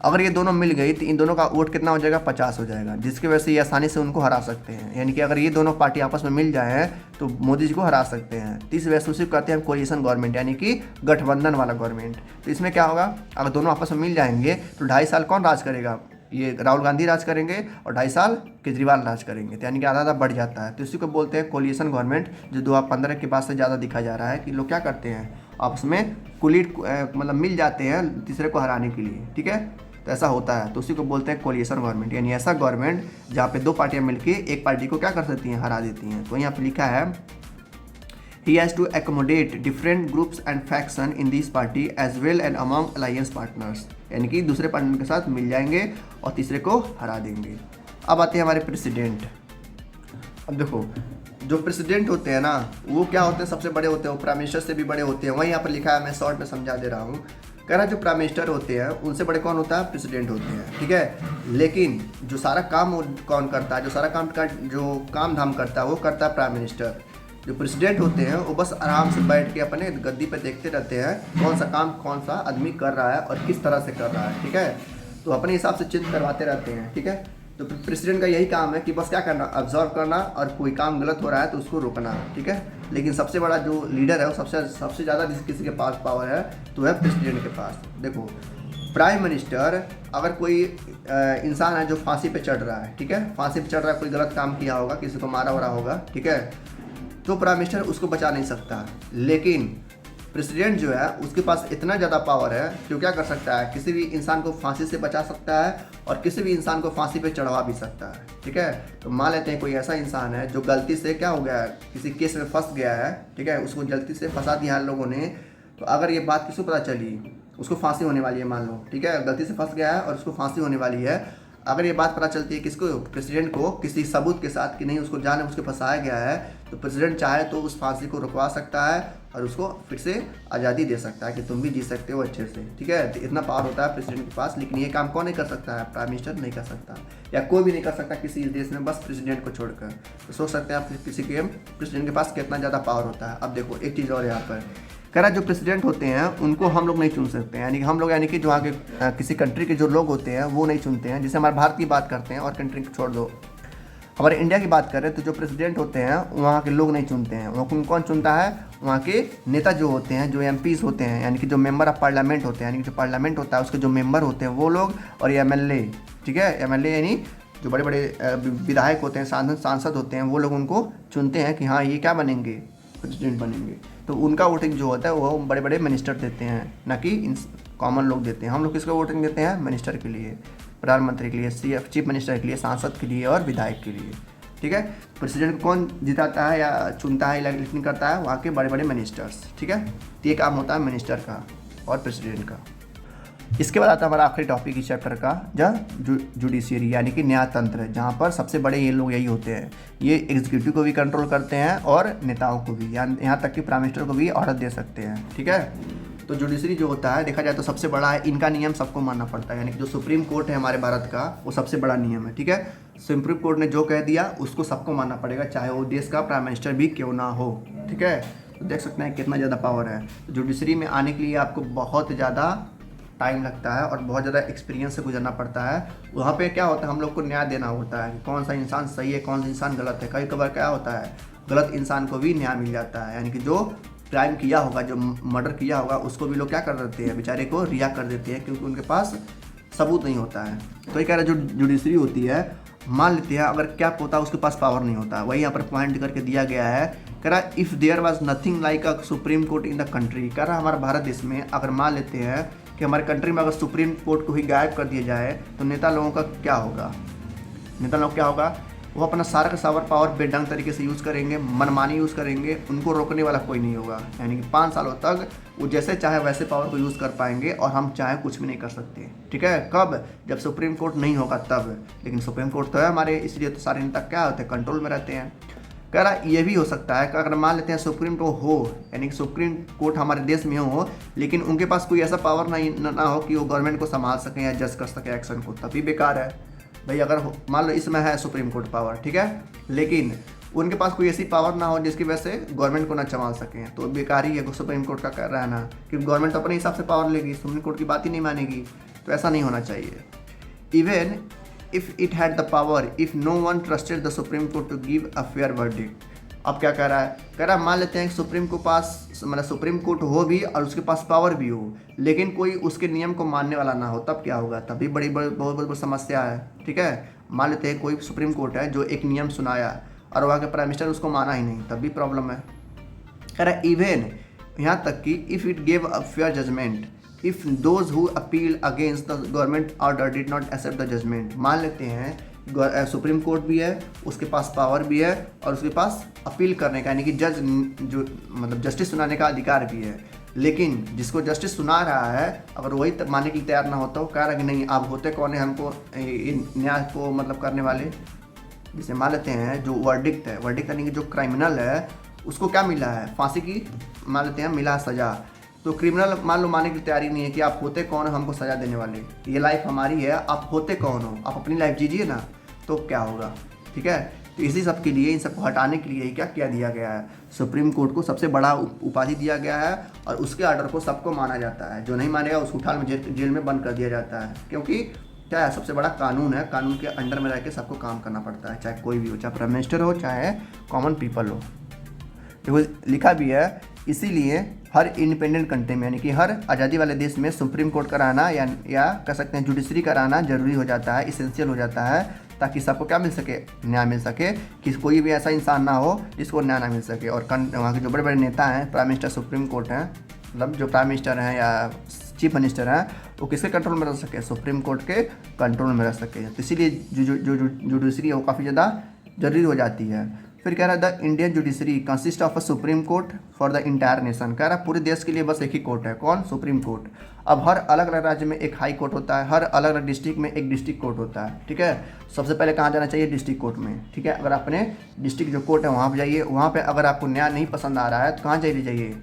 अगर ये दोनों मिल गई तो इन दोनों का वोट कितना हो जाएगा, 50 हो जाएगा, जिसकी वजह से ये आसानी से उनको हरा सकते हैं। यानी कि अगर ये दोनों पार्टी आपस में मिल जाए तो मोदी जी को हरा सकते हैं। तो इस वजह से उसे कहते हैं कोलिशन गवर्नमेंट, यानी कि गठबंधन वाला गवर्नमेंट। तो इसमें क्या होगा, अगर दोनों आपस में मिल जाएंगे तो 2.5 साल कौन राज करेगा, ये राहुल गांधी राज करेंगे और 2.5 साल केजरीवाल राज करेंगे, तो यानी कि आधा बढ़ जाता है। तो इसी को बोलते हैं कोलिशन गवर्नमेंट, जो 2015 के बाद से ज़्यादा दिखा जा रहा है कि लोग क्या करते हैं, आपस में मतलब मिल जाते हैं तीसरे को हराने के लिए। ठीक है। तो ऐसा होता है, तो उसी को बोलते हैं कोलिशन गवर्नमेंट, यानी ऐसा गवर्नमेंट जहाँ पे 2 पार्टियाँ मिलकर एक पार्टी को क्या कर सकती हैं, हरा देती हैं। तो यहाँ पे लिखा है he has to accommodate different groups and faction in this party as well and among alliance partners, यानी कि दूसरे पार्टनर के साथ मिल जाएंगे और तीसरे को हरा देंगे। अब आते हैं हमारे प्रेसिडेंट। अब देखो जो प्रेसिडेंट होते हैं ना, वो क्या होते हैं, सबसे बड़े होते हैं, वो प्राइम मिनिस्टर से भी बड़े होते हैं। वहीं यहाँ पर लिखा है, मैं शॉर्ट में समझा दे रहा हूँ। कह रहा जो प्राइम मिनिस्टर होते हैं उनसे बड़े कौन होता है, प्रेसिडेंट होते हैं। ठीक है। लेकिन जो सारा काम कौन करता है, जो सारा काम का जो काम धाम करता है वो करता है प्राइम मिनिस्टर। जो प्रेसिडेंट होते हैं वो बस आराम से बैठ के अपने गद्दी पे देखते रहते हैं कौन सा काम कौन सा आदमी कर रहा है और किस तरह से कर रहा है। ठीक है। तो अपने हिसाब से चेंज करवाते रहते हैं, ठीक है। तो प्रेसिडेंट का यही काम है कि बस क्या करना, ऑब्जर्व करना, और कोई काम गलत हो रहा है तो उसको रोकना, ठीक है। लेकिन सबसे बड़ा जो लीडर है वो सबसे ज़्यादा किसी के पास पावर है तो है प्रेसिडेंट के पास। देखो, प्राइम मिनिस्टर, अगर कोई इंसान है जो फांसी पे चढ़ रहा है, ठीक है, फांसी पे चढ़ रहा है, कोई गलत काम किया होगा, किसी को मारा वरा होगा, ठीक है, तो प्राइम मिनिस्टर उसको बचा नहीं सकता। लेकिन प्रेसिडेंट जो है उसके पास इतना ज़्यादा पावर है कि वो क्या कर सकता है, किसी भी इंसान को फांसी से बचा सकता है और किसी भी इंसान को फांसी पे चढ़वा भी सकता है, ठीक है। तो मान लेते हैं कोई ऐसा इंसान है जो गलती से क्या हो गया है, किसी केस में फंस गया है, ठीक है, उसको गलती से फंसा दिया है लोगों ने, तो अगर ये बात किसको पता चली, उसको फांसी होने वाली है, मान लो, ठीक है, गलती से फंस गया है और उसको फांसी होने वाली है। अगर ये बात पता चलती है किसको, प्रेसिडेंट को, किसी सबूत के साथ कि नहीं उसको जाने उसके फंसाया गया है, तो प्रेसिडेंट चाहे तो उस फांसी को रुकवा सकता है और उसको फिर से आज़ादी दे सकता है कि तुम भी जी सकते हो अच्छे से, ठीक है। तो इतना पावर होता है प्रेसिडेंट के पास। लेकिन ये काम कौन नहीं कर सकता है, प्राइम मिनिस्टर नहीं कर सकता, या कोई भी नहीं कर सकता किसी देश में, बस प्रेसिडेंट को छोड़कर। तो सोच सकते हैं आप किसी के प्रेसिडेंट के पास कितना ज़्यादा पावर होता है। अब देखो एक चीज़ और यहाँ पर कह रहा, जो प्रेसिडेंट होते हैं उनको हम लोग नहीं चुन सकते हैं, यानी कि हम लोग, यानी कि जो वहाँ के किसी कंट्री के जो लोग होते हैं वो नहीं चुनते हैं। जैसे हमारे भारत की बात करते हैं और कंट्री को छोड़ दो, हमारे इंडिया की बात करें तो जो प्रेसिडेंट होते हैं वहाँ के लोग नहीं चुनते हैं, वहाँ कौन चुनता है, वहाँ के नेता जो होते हैं, जो एमपीज़ होते हैं, यानी कि जो मेंबर ऑफ पार्लियामेंट होते हैं, यानी कि जो पार्लियामेंट होता है उसके जो मेंबर होते हैं वो लोग, और एमएलए, ठीक है, एमएलए यानी जो बड़े बड़े विधायक होते हैं, सांसद होते हैं, वो लोग उनको चुनते हैं कि हाँ ये क्या बनेंगे, प्रेसिडेंट बनेंगे। तो उनका वोटिंग जो होता है वो बड़े बड़े मिनिस्टर देते हैं, ना कि कॉमन लोग देते हैं। हम लोग किसको वोटिंग देते हैं, मिनिस्टर के लिए, प्रधानमंत्री के लिए, चीफ मिनिस्टर के लिए, सांसद के लिए और विधायक के लिए, ठीक है। प्रेसिडेंट कौन जिताता है या चुनता है, इलेक्शन करता है, वहाँ के बड़े बड़े मिनिस्टर्स, ठीक है। तो ये काम होता है मिनिस्टर का और प्रेसिडेंट का। इसके बाद आता है हमारा आखिरी टॉपिक इस चैप्टर का, जुडिशियरी, यानी कि न्यायतंत्र, जहाँ पर सबसे बड़े ये लोग यही होते हैं। ये एग्जीक्यूटिव को भी कंट्रोल करते हैं और नेताओं को भी, यहाँ तक कि प्राइम मिनिस्टर को भी ऑर्डर दे सकते हैं, ठीक है। तो जुडिशरी जो होता है देखा जाए तो सबसे बड़ा है, इनका नियम सबको मानना पड़ता है, यानी कि जो सुप्रीम कोर्ट है हमारे भारत का वो सबसे बड़ा नियम है, ठीक है। सुप्रीम कोर्ट ने जो कह दिया उसको सबको मानना पड़ेगा, चाहे वो देश का प्राइम मिनिस्टर भी क्यों ना हो, ठीक है। तो देख सकते हैं कितना ज़्यादा पावर है। तो जुडिशरी में आने के लिए आपको बहुत ज़्यादा टाइम लगता है और बहुत ज़्यादा एक्सपीरियंस से गुजरना पड़ता है। वहाँ पे क्या होता है, हम लोग को न्याय देना होता है कि कौन सा इंसान सही है, कौन सा इंसान गलत है। कई कबार क्या होता है, गलत इंसान को भी न्याय मिल जाता है, यानी कि जो क्राइम किया होगा, जो मर्डर किया होगा, उसको भी लोग क्या कर देते हैं, बेचारे को रिहा कर देते हैं, क्योंकि उनके पास सबूत नहीं होता है। तो ये कह रहा है जो जुडिशरी होती है, मान लेते हैं अगर क्या होता है उसके पास पावर नहीं होता है, वही यहाँ पर पॉइंट करके दिया गया है। कह रहा if there was nothing like a supreme court in the country, कह रहा हमारे भारत देश में अगर मान लेते हैं कि हमारे कंट्री में अगर सुप्रीम कोर्ट को ही गायब कर दिया जाए तो नेता लोगों का क्या होगा, नेता लोग क्या होगा, वो अपना सारा का सारा पावर बेढंग तरीके से यूज़ करेंगे, मनमानी यूज़ करेंगे, उनको रोकने वाला कोई नहीं होगा। यानी कि 5 सालों तक वो जैसे चाहे वैसे पावर को यूज़ कर पाएंगे और हम चाहे कुछ भी नहीं कर सकते, ठीक है। कब, जब सुप्रीम कोर्ट नहीं होगा तब। लेकिन सुप्रीम कोर्ट तो है हमारे, इसलिए तो सारे नेता क्या होते हैं, कंट्रोल में रहते हैं। कह रहा ये भी हो सकता है कि अगर मान लेते हैं सुप्रीम कोर्ट हो, यानी कि सुप्रीम कोर्ट हमारे देश में हो, लेकिन उनके पास कोई ऐसा पावर ना हो कि वो गवर्नमेंट को संभाल सकें या जज कर सकें एक्शन को, तभी बेकार है भाई। अगर मान लो इसमें है सुप्रीम कोर्ट पावर, ठीक है, लेकिन उनके पास कोई ऐसी पावर ना हो जिसकी वजह से गवर्नमेंट को ना संभाल सकें, तो बेकार ही है सुप्रीम कोर्ट का कर रहा है ना, क्योंकि गवर्नमेंट तो अपने हिसाब से पावर लेगी, सुप्रीम कोर्ट की बात ही नहीं मानेगी। तो ऐसा नहीं होना चाहिए। Even if it had the power, if no one trusted the supreme court to give a fair verdict. अब क्या कह रहा है, कह रहा है मान लेते हैं कि सुप्रीम को पास, मतलब सुप्रीम कोर्ट हो भी और उसके पास पावर भी हो, लेकिन कोई उसके नियम को मानने वाला ना हो, तब क्या होगा, तभी बहुत बड़ी समस्या है, ठीक है। मान लेते हैं कोई सुप्रीम कोर्ट है जो एक नियम सुनाया और वहाँ के प्राइम मिनिस्टर उसको माना ही नहीं, तब भी प्रॉब्लम है। कह रहा है इवन यहाँ तक कि if it gave a fair judgement, if those who appeal against the government order did not accept the judgement. मान लेते हैं सुप्रीम कोर्ट भी है, उसके पास पावर भी है और उसके पास अपील करने का, यानी कि जज जो मतलब जस्टिस सुनाने का अधिकार भी है, लेकिन जिसको जस्टिस सुना रहा है अगर वही मानने के लिए तैयार ना होता, वो कह रहा है कि नहीं आप होते कौन है हमको न्याय को मतलब करने वाले। जैसे मान लेते हैं जो वर्डिक्ट है, वर्डिक्ट यानी कि जो क्रिमिनल है उसको क्या मिला है, फांसी की मान लेते हैं मिला सज़ा, तो क्रिमिनल मान लो मानने की तैयारी नहीं है कि आप होते कौन हो हमको सज़ा देने वाले, ये लाइफ हमारी है, आप होते कौन हो, आप अपनी लाइफ जीजिए ना, तो क्या होगा, ठीक है। तो इसी सब के लिए, इन सबको हटाने के लिए क्या किया दिया गया है, सुप्रीम कोर्ट को सबसे बड़ा उपाधि दिया गया है और उसके आर्डर को सबको माना जाता है, जो नहीं मानेगा उसको उठाल में जेल में बंद कर दिया जाता है, क्योंकि क्या है, सबसे बड़ा कानून है, कानून के अंडर में रह के सबको काम करना पड़ता है, चाहे कोई भी हो, चाहे प्राइम मिनिस्टर हो, चाहे कॉमन पीपल हो। देखो लिखा भी है, इसीलिए हर इंडिपेंडेंट कंट्री में यानी कि हर आज़ादी वाले देश में सुप्रीम कोर्ट कराना या कह सकते हैं जुडिशरी कराना जरूरी हो जाता है, इसेंशियल हो जाता है, ताकि सबको क्या मिल सके, न्याय मिल सके, कि कोई भी ऐसा इंसान ना हो जिसको न्याय ना मिल सके। और वहाँ के जो बड़े बड़े नेता हैं, प्राइम मिनिस्टर, सुप्रीम कोर्ट हैं, मतलब जो प्राइम मिनिस्टर हैं या चीफ मिनिस्टर हैं, वो किसके कंट्रोल में रह सके, सुप्रीम कोर्ट के कंट्रोल में रह सके। तो इसीलिए जो जुडिशरी है वो काफ़ी ज़्यादा जरूरी हो जाती है। फिर कह रहा है the Indian judiciary consist of a supreme court for the entire nation. कह रहा है पूरे देश के लिए बस एक ही कोर्ट है, कौन, सुप्रीम कोर्ट। अब हर अलग अलग राज्य में एक हाई कोर्ट होता है, हर अलग अलग डिस्ट्रिक्ट में एक डिस्ट्रिक्ट कोर्ट होता है, ठीक है। सबसे पहले कहाँ जाना चाहिए, डिस्ट्रिक्ट कोर्ट में, ठीक है। अगर अपने डिस्ट्रिक्ट जो कोर्ट है वहाँ पर जाइए, वहाँ पर अगर आपको न्याय नहीं पसंद आ रहा है तो कहाँ जाइए,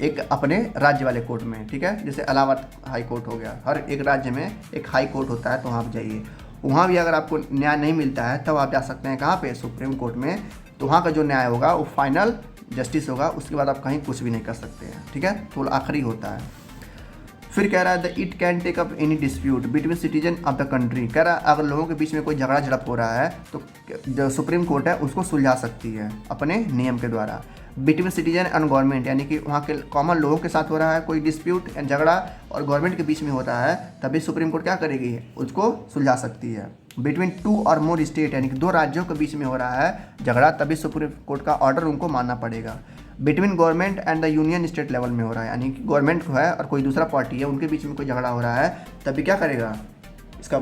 एक अपने राज्य वाले कोर्ट में, ठीक है। जैसे इलाहाबाद हाई कोर्ट हो गया, हर एक राज्य में एक हाई कोर्ट होता है, तो वहाँ पर जाइए। वहाँ भी अगर आपको न्याय नहीं मिलता है तब आप जा सकते हैं कहाँ पे, सुप्रीम कोर्ट में। तो वहाँ का जो न्याय होगा वो फाइनल जस्टिस होगा, उसके बाद आप कहीं कुछ भी नहीं कर सकते हैं, ठीक है। तो आखिरी होता है। फिर कह रहा है the it can take up any dispute between citizen of the country. कह रहा है अगर लोगों के बीच में कोई झगड़ा झड़प हो रहा है तो जो सुप्रीम कोर्ट है उसको सुलझा सकती है अपने नियम के द्वारा। बिटवीन सिटीजन एंड गवर्नमेंट, यानी कि वहाँ के कॉमन लोगों के साथ हो रहा है कोई डिस्प्यूट एंड झगड़ा और गवर्नमेंट के बीच में होता है, तभी सुप्रीम कोर्ट क्या करेगी, उसको सुलझा सकती है। बिटवीन टू और मोर स्टेट, यानी कि दो राज्यों के बीच में हो रहा है झगड़ा, तभी सुप्रीम कोर्ट का ऑर्डर उनको मानना पड़ेगा। Between government and the union state level में हो रहा है, यानी कि गवर्नमेंट को है और कोई दूसरा पार्टी है, उनके बीच में कोई झगड़ा हो रहा है, तभी क्या करेगा, इसका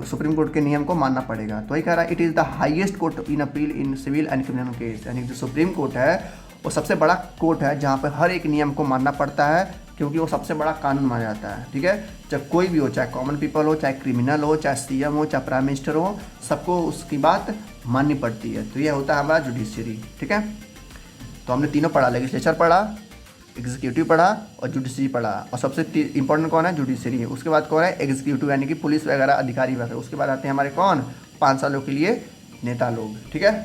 सुप्रीम कोर्ट के नियम को मानना पड़ेगा। तो वही कह रहा है it is the highest court in appeal in civil and criminal case, यानी जो सुप्रीम कोर्ट है वो सबसे बड़ा कोर्ट है जहाँ पर हर एक नियम को मानना पड़ता है, क्योंकि वो सबसे बड़ा कानून माना जाता है, ठीक है। चाहे कोई भी हो, चाहे कॉमन पीपल हो, चाहे क्रिमिनल हो, चाहे सीएम हो, चाहे प्राइम मिनिस्टर हो, सबको उसकी बात माननी पड़ती है। तो ये होता है हमारा जुडिशरी, ठीक है। तो हमने तीनों पढ़ा, लेजिस्लेचर पढ़ा, एग्जीक्यूटिव पढ़ा और जुडिशरी पढ़ा। और सबसे इंपॉर्टेंट कौन है, जुडिशरी। उसके बाद कौन है, एग्जीक्यूटिव, यानी कि पुलिस वगैरह अधिकारी वगैरह। उसके बाद आते हैं हमारे कौन, 5 सालों के लिए नेता लोग, ठीक है।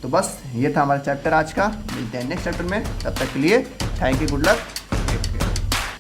तो बस ये था हमारा चैप्टर आज का। मिलते हैं नेक्स्ट चैप्टर में, तब तक के लिए थैंक यू, गुड लक।